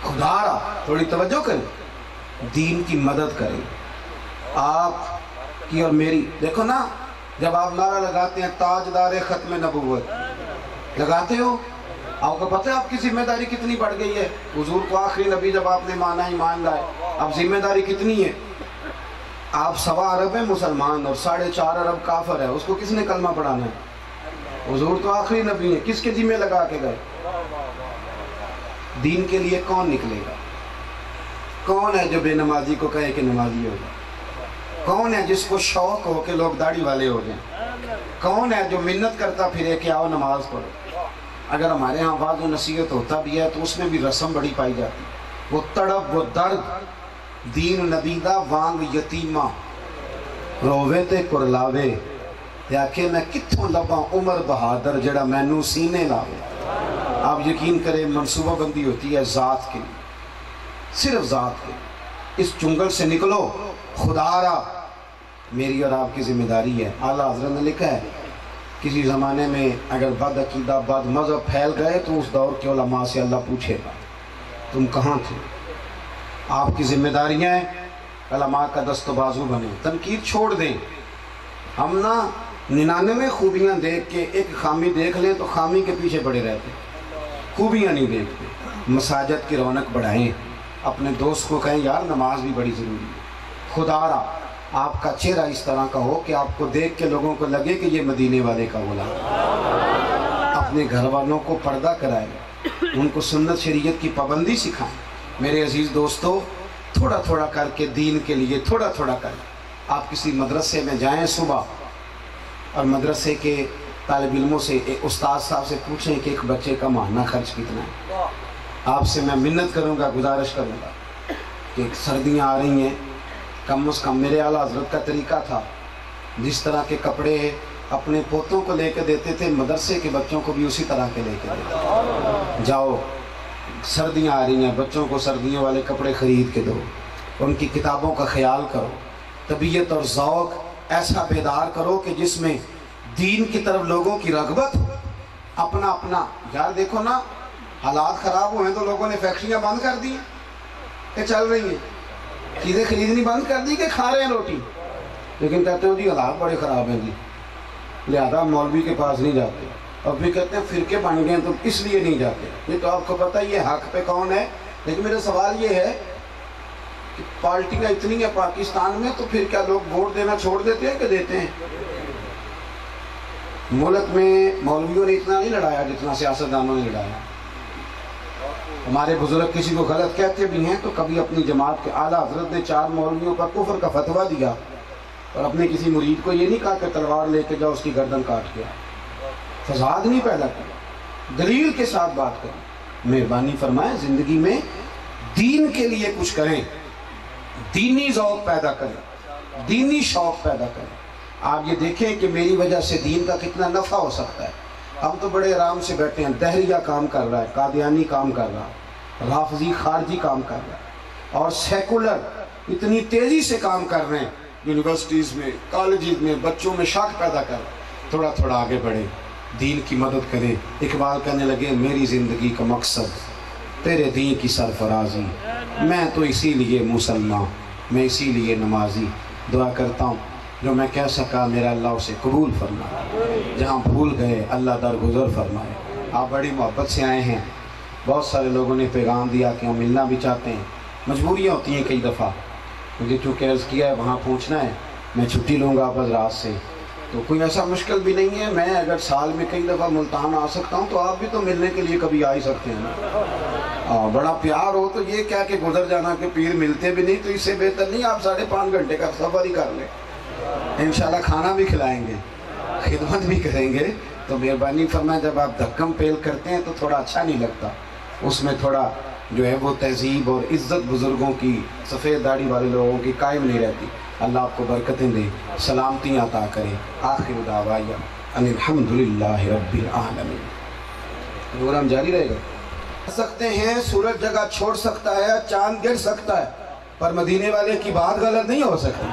خدا را تھوڑی توجہ کریں، دین کی مدد کریں۔ آپ کی اور میری، دیکھو نا، جب آپ نعرہ لگاتے ہیں تاجدار ختم نبوت لگاتے ہو، آپ کو پتہ ہے آپ کی ذمہ داری کتنی بڑھ گئی ہے؟ حضور کو آخری نبی جب آپ نے مانا، ایمان لائے، اب ذمہ داری کتنی ہے؟ آپ 1.25 ارب ہیں مسلمان اور 4.5 ارب کافر ہے، اس کو کس نے کلمہ پڑھانا ہے؟ حضور تو آخری نبی ہے، کس کے ذمہ لگا کے گئے؟ دین کے لیے کون نکلے گا؟ کون ہے جو بے نمازی کو کہے کہ نمازی ہوگا؟ کون ہے جس کو شوق ہو کہ لوگ داڑھی والے ہو جائیں؟ کون ہے جو منت کرتا پھرے کہ آؤ نماز پڑھو؟ اگر ہمارے ہاں واعظ و نصیحت ہوتا بھی ہے تو اس میں بھی رسم بڑی پائی جاتی، وہ تڑپ، وہ درد۔ دین نبی دا وانگ یتیمہ رووے تے کرلاوے، یا کہ میں کتھوں لباں عمر بہادر جڑا مینوں سینے لاوے۔ آپ یقین کریں، منصوبہ بندی ہوتی ہے ذات کے لیے، صرف ذات کے لیے۔ اس چنگل سے نکلو، خدا را میری اور آپ کی ذمہ داری ہے۔ اعلیٰ حضرت نے لکھا ہے کسی زمانے میں اگر بد عقیدہ، بد مذہب پھیل گئے تو اس دور کے علماء سے اللہ پوچھے گا تم کہاں تھے؟ آپ کی ذمہ داریاں ہیں، علماء کا دست و بازو بنے، تنقید چھوڑ دیں۔ ہم نا 99 خوبیاں دیکھ کے ایک خامی دیکھ لیں تو خامی کے پیچھے پڑے رہتے، خوبیاں نہیں دیکھتے۔ مساجد کی رونق بڑھائیں، اپنے دوست کو کہیں یار نماز بھی بڑی ضروری ہے۔ خدا را آپ کا چہرہ اس طرح کا ہو کہ آپ کو دیکھ کے لوگوں کو لگے کہ یہ مدینے والے کا غلام۔ اپنے گھر والوں کو پردہ کرائیں، ان کو سنت شریعت کی پابندی سکھائیں۔ میرے عزیز دوستو، تھوڑا تھوڑا کر کے دین کے لیے تھوڑا تھوڑا کر آپ کسی مدرسے میں جائیں صبح، اور مدرسے کے طالب علموں سے، استاد صاحب سے پوچھیں کہ ایک بچے کا ماہانہ خرچ کتنا ہے۔ آپ سے میں منت کروں گا، گزارش کروں گا کہ سردیاں آ رہی ہیں، کم از کم میرے اعلیٰ حضرت کا طریقہ تھا، جس طرح کے کپڑے اپنے پوتوں کو لے کے دیتے تھے، مدرسے کے بچوں کو بھی اسی طرح کے لے کے دیتے۔ جاؤ، سردیاں آ رہی ہیں، بچوں کو سردیوں والے کپڑے خرید کے دو، ان کی کتابوں کا خیال کرو، طبیعت اور ذوق ایسا بیدار کرو کہ جس میں دین کی طرف لوگوں کی رغبت ہو۔ اپنا اپنا یار دیکھو نا، حالات خراب ہوئے تو لوگوں نے فیکٹریاں بند کر دی ہیں کہ چل رہی ہیں، چیزیں خریدنی بند کر دی کہ کھا رہے ہیں روٹی، لیکن کہتے ہیں جی حالات بڑے خراب ہیں جی، لہذا مولوی کے پاس نہیں جاتے، اور پھر کہتے ہیں فرقے بن گئے تو اس لیے نہیں جاتے۔ یہ تو آپ کو پتہ یہ حق پہ کون ہے، لیکن میرا سوال یہ ہے کہ پارٹیاں اتنی ہیں پاکستان میں، تو پھر کیا لوگ ووٹ دینا چھوڑ دیتے ہیں کہ دیتے ہیں؟ ملک میں مولویوں نے اتنا نہیں لڑایا جتنا سیاستدانوں نے لڑایا۔ ہمارے بزرگ کسی کو غلط کہتے بھی ہیں تو کبھی اپنی جماعت کے اعلیٰ حضرت نے 4 مولویوں پر کفر کا فتویٰ دیا، اور اپنے کسی مرید کو یہ نہیں کہا کہ تلوار لے کے جاؤ اس کی گردن کاٹ کے، فساد نہیں پیدا کیا، دلیل کے ساتھ بات کریں۔ مہربانی فرمائیں، زندگی میں دین کے لیے کچھ کریں، دینی ذوق پیدا کریں، دینی شوق پیدا کریں۔ آپ یہ دیکھیں کہ میری وجہ سے دین کا کتنا نفع ہو سکتا ہے۔ ہم تو بڑے آرام سے بیٹھے ہیں، دہریہ کام کر رہا ہے، قادیانی کام کر رہا ہے، رافضی خارجی کام کر رہا ہے، اور سیکولر اتنی تیزی سے کام کر رہے ہیں یونیورسٹیز میں، کالجز میں بچوں میں شوق پیدا کر، تھوڑا تھوڑا آگے بڑھے، دین کی مدد کرے۔ اقبال کہنے لگے میری زندگی کا مقصد تیرے دین کی سرفرازی، میں تو اسی لیے مسلمان، میں اسی لیے نمازی۔ دعا کرتا ہوں جو میں کہہ سکا میرا اللہ اسے قبول فرمائے، جہاں بھول گئے اللہ درگزر فرمائے۔ آپ بڑی محبت سے آئے ہیں، بہت سارے لوگوں نے پیغام دیا کہ ہم ملنا بھی چاہتے ہیں، مجبوریاں ہوتی ہیں کئی دفعہ، مجھے چونکہ عرض کیا ہے وہاں پہنچنا ہے، میں چھٹی لوں گا آپ حضرات سے، تو کوئی ایسا مشکل بھی نہیں ہے۔ میں اگر سال میں کئی دفعہ ملتان آ سکتا ہوں تو آپ بھی تو ملنے کے لیے کبھی آ ہی سکتے ہیں نا۔ بڑا پیار ہو تو یہ کیا کہ گزر جانا کہ پیر ملتے بھی نہیں، تو اس سے بہتر نہیں آپ 5.5 گھنٹے کا سفر ہی کر لیں، انشاءاللہ کھانا بھی کھلائیں گے، خدمت بھی کریں گے۔ تو مہربانی فرمائیں جب آپ دھکم پیل کرتے ہیں تو تھوڑا اچھا نہیں لگتا، اس میں تھوڑا جو ہے وہ تہذیب اور عزت بزرگوں کی، سفید داڑھی والے لوگوں کی قائم نہیں رہتی۔ اللہ آپ کو برکتیں دے، سلامتیاں عطا کرے۔ آخر دعوانا ان الحمدللہ رب العالمین۔ پروگرام جاری رہے گا۔ سکتے ہیں سورج جگہ چھوڑ سکتا ہے، چاند گر سکتا ہے، پر مدینے والے کی بات غلط نہیں ہو سکتی۔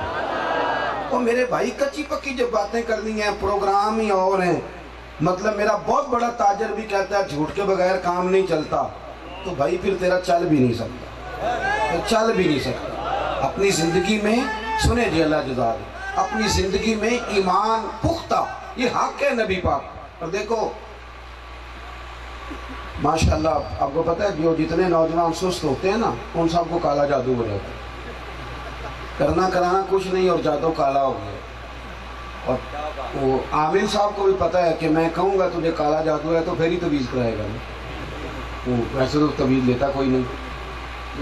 اور میرے بھائی کچی پکی جو باتیں کرنی ہیں، پروگرام ہی اور ہیں، مطلب میرا بہت بڑا تاجر بھی کہتا ہے جھوٹ کے بغیر کام نہیں چلتا، تو بھائی پھر تیرا چل بھی نہیں سکتا، چل بھی نہیں سکتا۔ اپنی زندگی میں سنیں جی اللہ جزا دے، اپنی زندگی میں ایمان پختہ، یہ حق ہے نبی پاک۔ اور دیکھو ماشاءاللہ آپ کو پتہ ہے جو جتنے نوجوان سست ہوتے ہیں نا ان سب کو کالا جادو ہو جاتا ہے، کرنا کرانا کچھ نہیں اور جادو کالا ہو گیا۔ اور وہ عامل صاحب کو بھی پتہ ہے کہ میں کہوں گا تجھے کالا جادو ہے تو پھر ہی تویز کرائے گا، وہ ویسے تو تویز لیتا کوئی نہیں،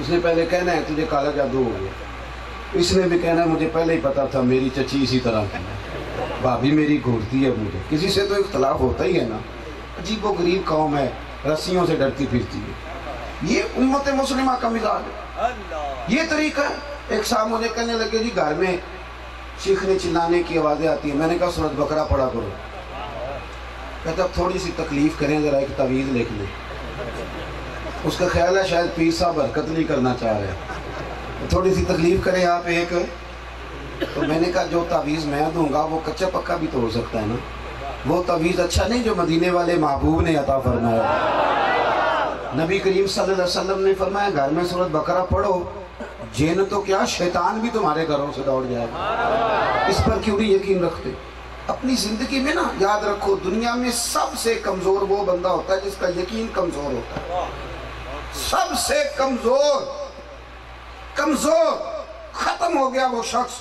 اس نے پہلے کہنا ہے تجھے کالا جادو ہو گیا، اس نے بھی کہنا ہے مجھے پہلے ہی پتا تھا میری چچی اسی طرح کی ہے، بھابھی میری گھورتی ہے مجھے۔ کسی سے تو اختلاف ہوتا ہی ہے نا، عجیب و غریب قوم ہے، رسیوں سے ڈرتی پھرتی ہے، یہ امت مسلمہ کا مزاج ہے، یہ طریقہ ہے۔ ایک صاحب مجھے کہنے لگے جی گھر میں چیخنے چلانے کی آوازیں آتی ہیں، میں نے کہا سورۃ بقرہ پڑھا کرو۔ کہتا اب تھوڑی سی تکلیف کریں، ذرا ایک تعویذ لکھ لیں۔ اس کا خیال ہے شاید پیر صاحب حرکت نہیں کرنا چاہ رہے، تھوڑی سی تکلیف کریں آپ ایک۔ تو میں نے کہا جو تعویذ میں دوں گا وہ کچا پکا بھی تو ہو سکتا ہے نا، وہ تعویذ اچھا نہیں جو مدینے والے محبوب نے عطا فرمایا۔ نبی کریم صلی اللہ علیہ وسلم نے فرمایا گھر میں سورۃ بقرہ پڑھو، جن تو کیا شیطان بھی تمہارے گھروں سے دوڑ جائے گا۔ اس پر کیوں نہیں یقین رکھتے؟ اپنی زندگی میں نا یاد رکھو دنیا میں سب سے کمزور وہ بندہ ہوتا ہے جس کا یقین کمزور ہوتا ہے، سب سے کمزور ختم ہو گیا وہ شخص۔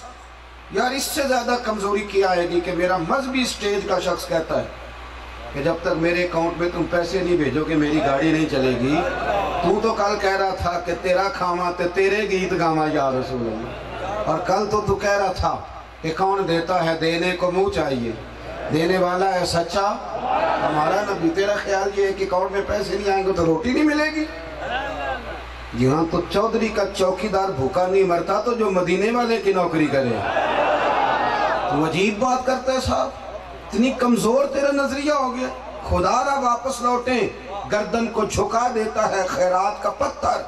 یار اس سے زیادہ کمزوری کیا آئے گی کہ میرا مذہبی سٹیج کا شخص کہتا ہے کہ جب تک میرے اکاؤنٹ میں تم پیسے نہیں بھیجو کہ میری گاڑی نہیں چلے گی۔ تو کل کہہ رہا تھا کہ تیرا کھاما تے تیرے گیت گاما یا رسول اللہ، اور کل تو کہہ رہا تھا کہ کون دیتا ہے دینے کو منہ چاہیے، دینے والا ہے سچا ہمارا نبی۔ تیرا خیال یہ ہے کہ اکاؤنٹ میں پیسے نہیں آئیں گے تو روٹی نہیں ملے گی؟ یہاں تو چودھری کا چوکیدار بھوکا نہیں مرتا تو جو مدینے والے کی نوکری کرے۔ تو عجیب بات کرتا ہے صاحب، اتنی کمزور تیرا نظریہ ہو گیا۔ خدا را واپس لوٹیں، گردن کو جھکا دیتا ہے خیرات کا پتھر،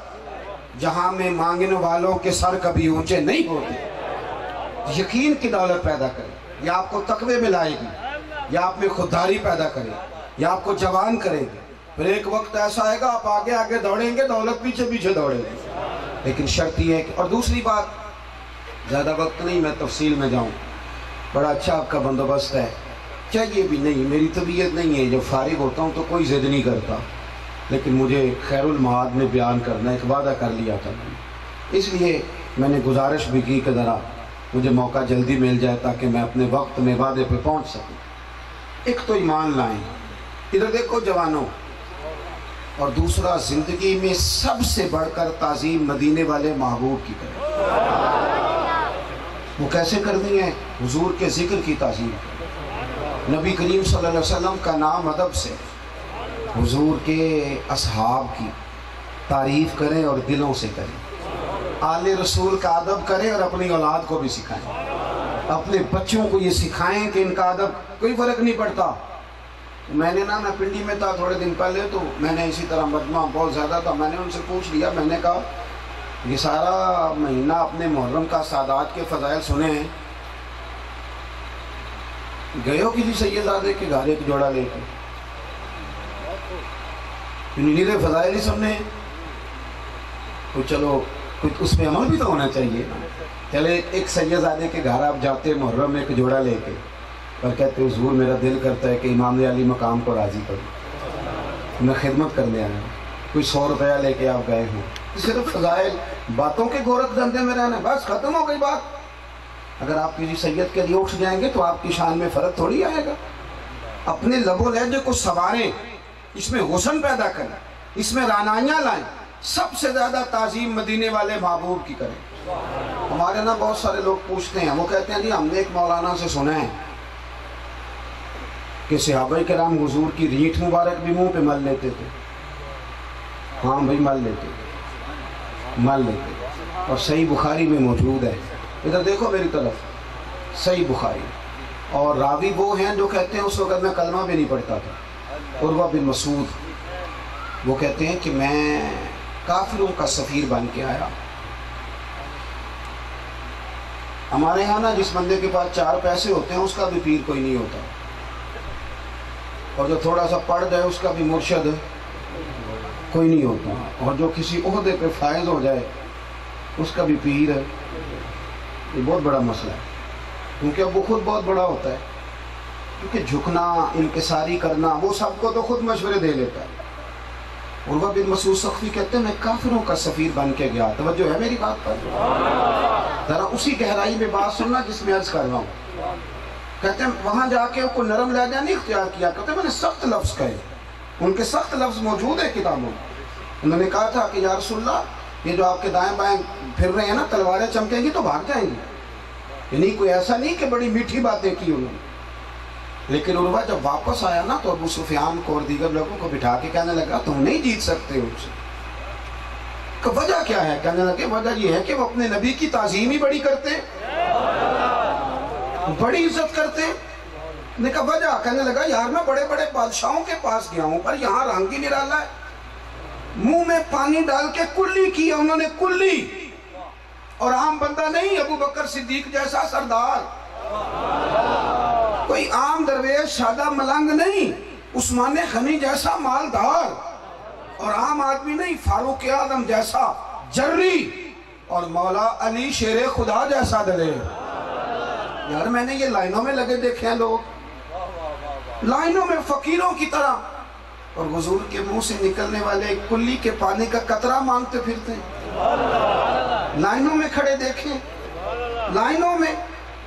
جہاں میں مانگنے والوں کے سر کبھی اونچے نہیں ہوتے۔ یقین کی دولت پیدا کرے، یا آپ کو تقوی میں لائے گی، یا آپ میں خودداری پیدا کرے، یا آپ کو جوان کرے گی۔ پھر ایک وقت ایسا آئے گا آپ آگے آگے دوڑیں گے، دولت پیچھے پیچھے دوڑیں گے۔ لیکن شرط یہ ہے کہ، اور دوسری بات، زیادہ وقت نہیں میں تفصیل میں جاؤں، بڑا اچھا آپ کا بندوبست ہے، چاہیے بھی نہیں، میری طبیعت نہیں ہے، جب فارغ ہوتا ہوں تو کوئی ضد نہیں کرتا، لیکن مجھے خیر المعاد میں بیان کرنا ایک وعدہ کر لیا تھا، اس لیے میں نے گزارش بھی کی کہ ذرا مجھے موقع جلدی مل جائے تاکہ میں اپنے وقت میں وعدے پہ پہنچ سکوں۔ ایک تو ایمان لائیں، ادھر دیکھو جوانوں، اور دوسرا زندگی میں سب سے بڑھ کر تعظیم مدینے والے محبوب کی کریں۔ وہ کیسے کرنی ہے؟ حضور کے ذکر کی تعظیم، نبی کریم صلی اللہ علیہ وسلم کا نام ادب سے، حضور کے اصحاب کی تعریف کریں اور دلوں سے کریں، آل رسول کا ادب کریں اور اپنی اولاد کو بھی سکھائیں، اپنے بچوں کو یہ سکھائیں کہ ان کا ادب کوئی فرق نہیں پڑتا۔ میں پنڈی میں تھا تھوڑے دن پہلے، تو میں نے اسی طرح مجمع بہت زیادہ تھا، میں نے ان سے پوچھ لیا، میں نے کہا یہ سارا مہینہ اپنے محرم کا سادات کے فضائل سنے ہیں، گئے ہو کسی سیدزادے کے گھر ایک جوڑا لے کے؟ نیرے فضائل ہی سننے ہیں تو چلو کچھ اس میں عمل بھی تو ہونا چاہیے. چلے ایک سیدزادے کے گھر آپ جاتے محرم میں ایک جوڑا لے کے اور کہتے حضور میرا دل کرتا ہے کہ امام علی مقام کو راضی کروں، میں خدمت کرنے آیا ہوں. کوئی 100 روپیہ لے کے آپ گئے ہوں. صرف فضائل باتوں کے گورکھ دھندے میں رہنا، بس ختم ہو گئی بات. اگر آپ کسی سید کے لیے اٹھ جائیں گے تو آپ کی شان میں فرق تھوڑی آئے گا. اپنے لب و لہجے کو سنواریں، اس میں حسن پیدا کریں، اس میں رعنائیاں لائیں. سب سے زیادہ تعظیم مدینے والے محبوب کی کریں. ہمارے نا بہت سارے لوگ پوچھتے ہیں، وہ کہتے ہیں جی ہم نے ایک مولانا سے سنا ہے کہ صحابہ کرام حضور کی ریٹھ مبارک بھی منہ پہ مل لیتے تھے. ہاں بھائی مل لیتے اور صحیح بخاری میں موجود ہے. ادھر دیکھو میری طرف، صحیح بخاری. اور راوی وہ ہیں جو کہتے ہیں اس وقت میں کلمہ بھی نہیں پڑھتا تھا، عروہ بن مسعود. وہ کہتے ہیں کہ میں کافروں کا سفیر بن کے آیا. ہمارے یہاں نا جس بندے کے پاس 4 پیسے ہوتے ہیں اس کا بھی پیر کوئی نہیں ہوتا، اور جو تھوڑا سا پڑھ جائے اس کا بھی مرشد کوئی نہیں ہوتا، اور جو کسی عہدے پہ فائز ہو جائے اس کا بھی پیر ہے. یہ بہت بڑا مسئلہ ہے، کیونکہ اب وہ خود بہت بڑا ہوتا ہے. کیونکہ جھکنا، انکساری کرنا، وہ سب کو تو خود مشورے دے لیتا ہے. عروہ بن مسعود سقفی کہتے ہیں میں کافروں کا سفیر بن کے گیا. توجہ ہے میری بات پر؟ ذرا اسی گہرائی میں بات سننا جس میں عرض کر رہا ہوں. کہتے ہیں وہاں جا کے کوئی نرم لہجہ نہیں اختیار کیا، کہتے ہیں میں نے سخت لفظ کہے. ان کے سخت لفظ موجود ہے کتابوں میں. انہوں نے کہا تھا کہ یا رسول اللہ یہ جو آپ کے دائیں بائیں پھر رہے ہیں نا، تلواریں چمکیں گی تو بھاگ جائیں گی. یعنی کوئی ایسا نہیں کہ بڑی میٹھی باتیں کی انہوں نے. لیکن عروہ جب واپس آیا نا تو ابو سفیان کو اور دیگر لوگوں کو بٹھا کے کہنے لگا تم نہیں جیت سکتے ان سے. کہ وجہ کیا ہے؟ کہنے لگے وجہ یہ ہے کہ وہ اپنے نبی کی تعظیم ہی بڑی کرتے، بڑی عزت کرتے. نے کہا وجہ؟ کہنے لگا یار میں بڑے بڑے بادشاہوں کے پاس گیا ہوں پر یہاں رنگ ہی نرالا ہے. منہ میں پانی ڈال کے کلی کیا انہوں نے، کلی. اور عام بندہ نہیں، ابو بکر صدیق جیسا سردار، کوئی عام درویش سادہ ملنگ نہیں، عثمان غنی جیسا مالدار، اور عام آدمی نہیں، فاروق اعظم جیسا جری، اور مولا علی شیر خدا جیسا دلیر. یار میں نے یہ لائنوں میں لگے دیکھے ہیں لوگ، لائنوں میں فقیروں کی طرح، اور حضور کے منہ سے نکلنے والے کلی کے پانی کا قطرہ مانگتے پھرتے ہیں. لائنوں میں کھڑے دیکھیں، لائنوں میں.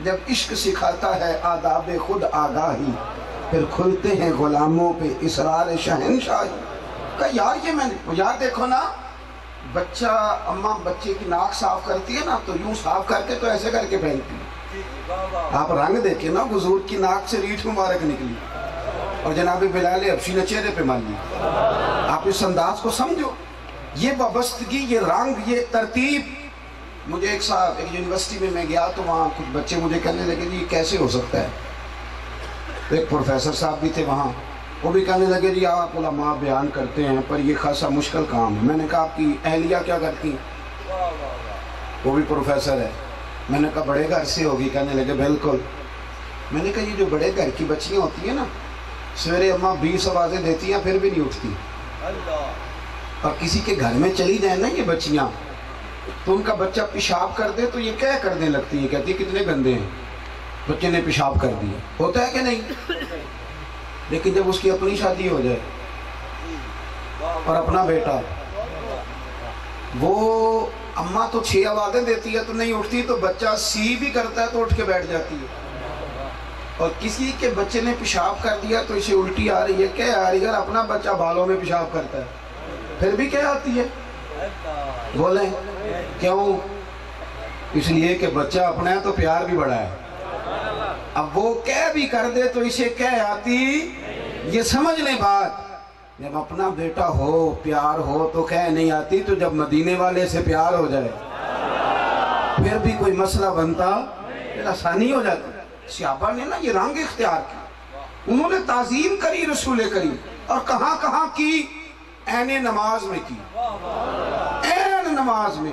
جب عشق سکھاتا ہے آداب خود آگاہی، پھر کھلتے ہیں غلاموں پہ اسرار شہنشاہی. کہا یار یہ میں نے، یار دیکھو نا بچہ، اماں بچے کی ناک صاف کرتی ہے نا تو یوں صاف کر کے تو ایسے کر کے پہنتی ہے. آپ رنگ دیکھیں نا، حضور کی ناک سے ریٹھ مبارک نکلی اور جناب بلال حبشی نے چہرے پہ مان لی. آپ اس انداز کو سمجھو، یہ وابستگی، یہ رنگ، یہ ترتیب. مجھے ایک صاحب ایک یونیورسٹی میں میں گیا تو وہاں کچھ بچے مجھے کہنے لگے جی یہ کیسے ہو سکتا ہے. ایک پروفیسر صاحب بھی تھے وہاں، وہ بھی کہنے لگے جی آپ علماء بیان کرتے ہیں پر یہ خاصا مشکل کام ہے. میں نے کہا آپ کی اہلیہ کیا کرتی ہیں؟ وہ بھی پروفیسر ہے. میں نے کہا بڑے گھر سے ہوگی؟ کہنے لگے بالکل. میں نے کہا یہ جو بڑے گھر کی بچیاں ہوتی ہیں نا، سویرے اماں 20 آوازیں دیتی ہیں پھر بھی نہیں اٹھتی، اور کسی کے گھر میں چلی جائیں نا یہ بچیاں تو ان کا بچہ پیشاب کر دے تو یہ کیا کرنے لگتی ہیں، کہتی کتنے گندے ہیں، بچے نے پیشاب کر دیا. ہوتا ہے کہ نہیں؟ لیکن جب اس کی اپنی شادی ہو جائے اور اپنا بیٹا، وہ اماں تو 6 آوازیں دیتی ہے تو نہیں اٹھتی، تو بچہ سی بھی کرتا ہے تو اٹھ کے بیٹھ جاتی ہے. اور کسی کے بچے نے پیشاب کر دیا تو اسے الٹی آ رہی ہے، کیا آ رہی ہے؟ اپنا بچہ بالوں میں پیشاب کرتا ہے پھر بھی کیا آتی ہے؟ بولیں کیوں؟ اس لیے کہ بچہ اپنا ہے تو پیار بھی بڑا ہے. اب وہ کہہ بھی کر دے تو اسے کہہ آتی. یہ سمجھ لیں بات، جب اپنا بیٹا ہو، پیار ہو تو کہہ نہیں آتی، تو جب مدینے والے سے پیار ہو جائے پھر بھی کوئی مسئلہ بنتا، پھر آسانی ہو جاتی. صحابہ نے نا یہ رنگ اختیار کی، انہوں نے تعظیم کری رسول کریم. اور کہاں کہاں کی؟ عین نماز میں کی، عین نماز میں.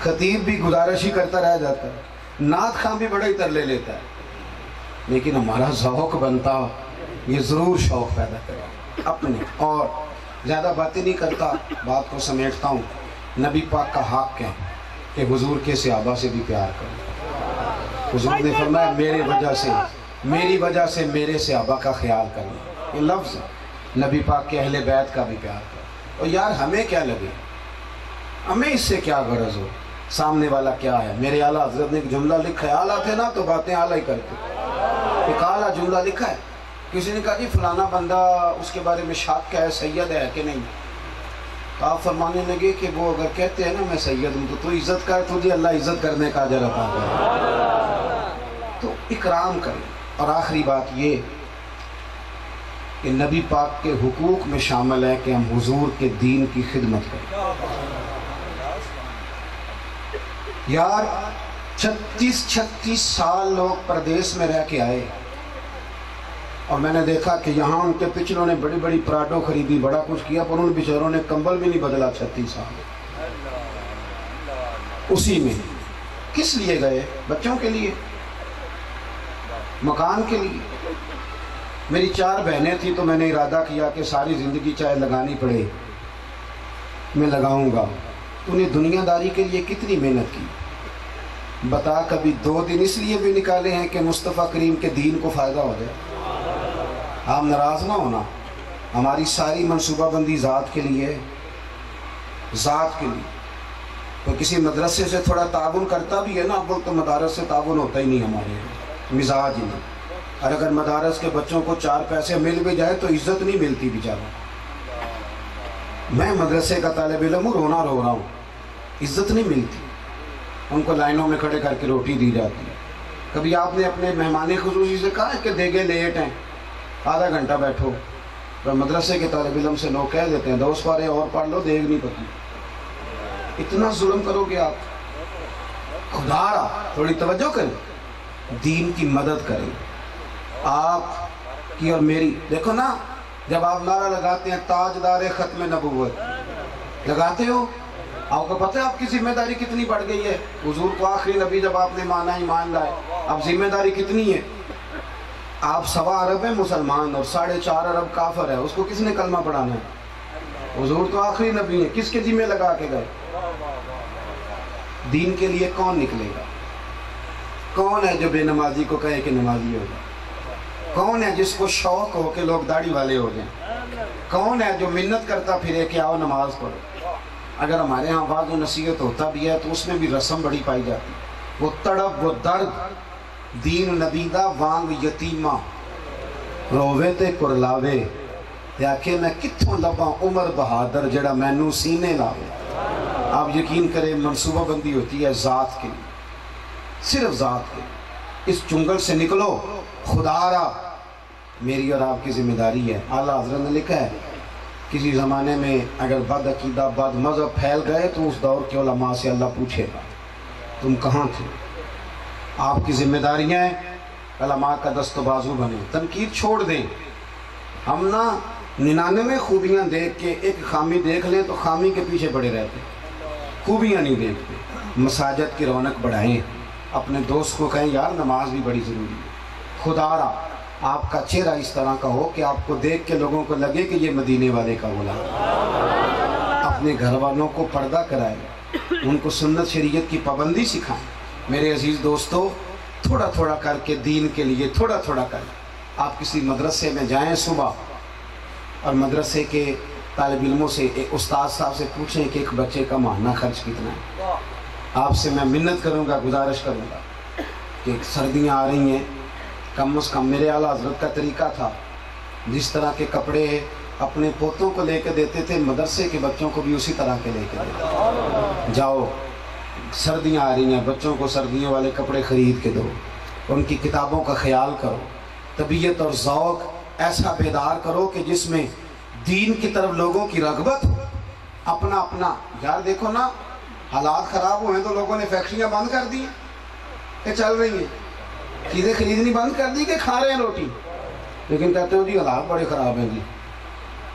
خطیب بھی گزارش ہی کرتا رہ جاتا ہے، نعت خواں بھی بڑا ہی ترلے لیتا ہے، لیکن ہمارا ذوق بنتا یہ ضرور شوق پیدا کرے اپنے. اور زیادہ باتیں نہیں کرتا، بات کو سمیٹتا ہوں. نبی پاک کا حق ہے کہ حضور کے صحابہ سے بھی پیار کریں. حضور نے فرمایا میری وجہ سے میرے صحابہ کا خیال کریں. یہ لفظ نبی پاک کے اہل بیت کا بھی پیار کریں. اور یار ہمیں کیا لگے، ہمیں اس سے کیا غرض ہو، سامنے والا کیا ہے. میرے اعلیٰ حضرت نے ایک جملہ لکھا ہے، اعلیٰ تھے نا تو باتیں اعلیٰ ہی کرتے. ایک اعلیٰ جملہ لکھا ہے، کسی نے کہا جی فلانا بندہ اس کے بارے میں شک ہے، سید ہے کہ نہیں. تو آپ فرمانے لگے کہ وہ اگر کہتے ہیں نا میں سید ہوں تو عزت کر، تجھے اللہ عزت کرنے کا اجر عطا کرے. تو اکرام کریں. اور آخری بات یہ کہ نبی پاک کے حقوق میں شامل ہے کہ ہم حضور کے دین کی خدمت کریں. یار 36 سال لوگ پردیس میں رہ کے آئے، اور میں نے دیکھا کہ یہاں ان کے پچھلوں نے بڑی بڑی پراڈو خریدی، بڑا کچھ کیا، پر ان بیچاروں نے کمبل بھی نہیں بدلا 36 سال. اسی میں کس لیے گئے؟ بچوں کے لیے، مکان کے لیے. میری 4 بہنیں تھیں تو میں نے ارادہ کیا کہ ساری زندگی چاہے لگانی پڑے میں لگاؤں گا. تو نے دنیا داری کے لیے کتنی محنت کی بتا. کبھی 2 دن اس لیے بھی نکالے ہیں کہ مصطفیٰ کریم کے دین کو فائدہ ہو جائے. آپ ناراض نہ ہونا، ہماری ساری منصوبہ بندی ذات کے لیے، ذات کے لیے. تو کسی مدرسے سے تھوڑا تعاون کرتا بھی ہے نا، اب تو مدارس سے تعاون ہوتا ہی نہیں ہمارے مزاج ہی نہیں. اور اگر مدارس کے بچوں کو 4 پیسے مل بھی جائے تو عزت نہیں ملتی بیچاروں. میں مدرسے کا طالب علم ہوں، رونا رو رہا ہوں، عزت نہیں ملتی. ان کو لائنوں میں کھڑے کر کے روٹی دی جاتی ہے. کبھی آپ نے اپنے مہمان خصوصی سے کہا ہے کہ دیگے لیٹ ہیں، آدھا گھنٹہ بیٹھو. اور مدرسے کے طالب علم سے لوگ کہہ دیتے ہیں 2 پارے اور پڑھ لو، دیگ نہیں پکی. اتنا ظلم کرو گے آپ. خدا را تھوڑی توجہ کریں، دین کی مدد کریں. آپ کی اور میری، دیکھو نا جب آپ نعرہ لگاتے ہیں تاجدار ختم نبوت لگاتے ہو، آپ کو پتہ ہے آپ کی ذمہ داری کتنی بڑھ گئی ہے. حضور کو آخری نبی جب آپ نے مانا ایمان لائے، اب ذمہ داری کتنی ہے. آپ 1.25 ارب ہیں مسلمان اور 4.5 ارب کافر ہے، اس کو کس نے کلمہ پڑھانا ہے. حضور تو آخری نبی ہے، کس کے ذمہ لگا کے گئے. دین کے لیے کون نکلے گا؟ کون ہے جو بے نمازی کو کہے کہ نمازی ہوگا؟ کون ہے جس کو شوق ہو کہ لوگ داڑھی والے ہو جائیں؟ کون ہے جو منت کرتا پھرے کہ آؤ نماز پڑھو؟ اگر ہمارے ہاں واعظ و نصیحت ہوتا بھی ہے تو اس میں بھی رسم بڑی پائی جاتی. وہ تڑپ، وہ درد، دین نبی دا وانگ یتیمہ رووے تے کرلاوے، یا کہ میں کتھوں لباں عمر بہادر جڑا مینوں سینے لاوے. آپ یقین کریں منصوبہ بندی ہوتی ہے ذات کے لیے، صرف ذات کے لیے. اس چنگل سے نکلو. خدا را میری اور آپ کی ذمہ داری ہے. اعلیٰ حضرت نے لکھا ہے کسی زمانے میں اگر بد عقیدہ بد مذہب پھیل گئے تو اس دور کے علماء سے اللہ پوچھے گا تم کہاں تھے. آپ کی ذمہ داریاں ہیں، علماء کا دست و بازو بنے. تنقید چھوڑ دیں. ہم نا 99 خوبیاں دیکھ کے ایک خامی دیکھ لیں تو خامی کے پیچھے پڑے رہتے، خوبیاں نہیں دیکھتے. مساجد کی رونق بڑھائیں. اپنے دوست کو کہیں یار نماز بھی بڑی ضروری ہے. خدا را آپ کا چہرہ اس طرح کا ہو کہ آپ کو دیکھ کے لوگوں کو لگے کہ یہ مدینے والے کا غلام. اپنے گھر والوں کو پردہ کرائیں، ان کو سنت شریعت کی پابندی سکھائیں. میرے عزیز دوستو، تھوڑا تھوڑا کر کے دین کے لیے تھوڑا تھوڑا کر. آپ کسی مدرسے میں جائیں صبح اور مدرسے کے طالب علموں سے استاد صاحب سے پوچھیں کہ ایک بچے کا ماہانہ خرچ کتنا ہے. آپ سے میں منت کروں گا، گزارش کروں گا کہ سردیاں آ رہی ہیں، کم از کم میرے اعلیٰ حضرت کا طریقہ تھا جس طرح کے کپڑے اپنے پوتوں کو لے کے دیتے تھے، مدرسے کے بچوں کو بھی اسی طرح کے لے کے دیتے. جاؤ سردیاں آ رہی ہیں، بچوں کو سردیوں والے کپڑے خرید کے دو، ان کی کتابوں کا خیال کرو. طبیعت اور ذوق ایسا بیدار کرو کہ جس میں دین کی طرف لوگوں کی رغبت ہو. اپنا اپنا یار دیکھو نا، حالات خراب ہوئے تو لوگوں نے فیکٹریاں بند کر دی ہیں کہ چل رہی ہیں، چیزیں خریدنی بند کر دی کہ کھا رہے ہیں روٹی، لیکن کہتے ہیں جی حالات بڑے خراب ہیں جی،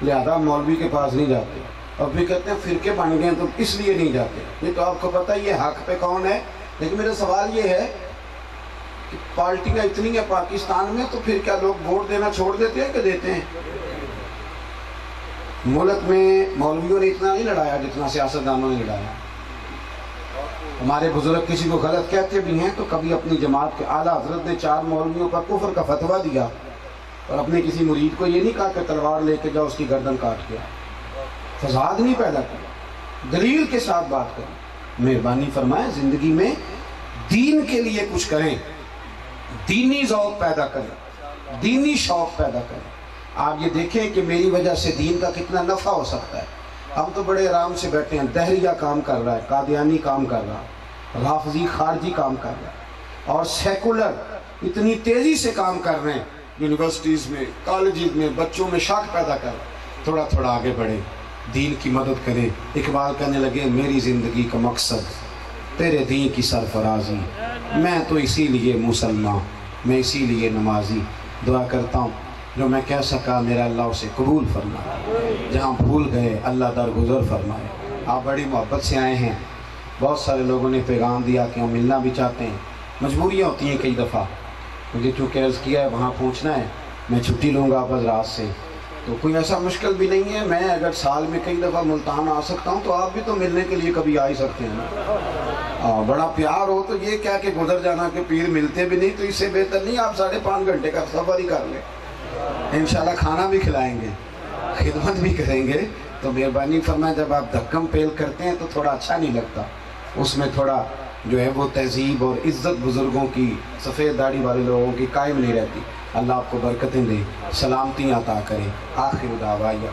لہذا مولوی کے پاس نہیں جاتے. اور بھی کہتے ہیں فرقے بن گئے تو اس لیے نہیں جاتے. یہ تو آپ کو پتہ ہی ہے حق پہ کون ہے. لیکن میرا سوال یہ ہے کہ پارٹیاں اتنی ہیں پاکستان میں، تو پھر کیا لوگ ووٹ دینا چھوڑ دیتے ہیں کہ دیتے ہیں؟ ملک میں مولویوں نے اتنا نہیں لڑایا جتنا سیاستدانوں نے لڑایا. ہمارے بزرگ کسی کو غلط کہتے بھی ہیں تو کبھی اپنی جماعت کے اعلیٰ حضرت نے 4 مولویوں پر کفر کا فتویٰ دیا اور اپنے کسی مرید کو یہ نہیں کہا کہ تلوار لے کے جاؤ اس کی گردن کاٹ کے. فساد نہیں پیدا کیا، دلیل کے ساتھ بات کریں. مہربانی فرمائیں زندگی میں دین کے لیے کچھ کریں، دینی ذوق پیدا کریں، دینی شوق پیدا کریں. آپ یہ دیکھیں کہ میری وجہ سے دین کا کتنا نفع ہو سکتا ہے. ہم تو بڑے آرام سے بیٹھے ہیں. دہریہ کام کر رہا ہے، قادیانی کام کر رہا ہے، رافضی خارجی کام کر رہا ہے، اور سیکولر اتنی تیزی سے کام کر رہے ہیں یونیورسٹیز میں، کالجز میں، بچوں میں شک پیدا کر. تھوڑا تھوڑا آگے بڑھیں، دین کی مدد کریں. اقبال کہنے لگے میری زندگی کا مقصد تیرے دین کی سرفرازی، میں تو اسی لیے مسلمان، میں اسی لیے نمازی. دعا کرتا ہوں جو میں کہہ سکا میرا اللہ اسے قبول فرمائے، جہاں بھول گئے اللہ درگزر فرمائے. آپ بڑی محبت سے آئے ہیں. بہت سارے لوگوں نے پیغام دیا کہ ہم ملنا بھی چاہتے ہیں. مجبوریاں ہوتی ہیں کئی دفعہ، مجھے چونکہ عرض کیا ہے وہاں پہنچنا ہے، میں چھٹی لوں گا آپ حضرات سے، تو کوئی ایسا مشکل بھی نہیں ہے. میں اگر سال میں کئی دفعہ ملتان آ سکتا ہوں تو آپ بھی تو ملنے کے لیے کبھی آ ہی سکتے ہیں نا. بڑا پیار ہو تو یہ کیا کہ گزر جانا کہ پیر ملتے بھی نہیں، تو اس سے بہتر نہیں آپ 5.5 گھنٹے کا سفر ہی کر لیں. انشاءاللہ کھانا بھی کھلائیں گے، خدمت بھی کریں گے. تو مہربانی فرمائیں جب آپ دھکم پیل کرتے ہیں تو تھوڑا اچھا نہیں لگتا. اس میں تھوڑا جو ہے وہ تہذیب اور عزت بزرگوں کی، سفید داڑھی والے لوگوں کی قائم نہیں رہتی. اللہ آپ کو برکتیں دے، سلامتی عطا کرے. آخر دعوانا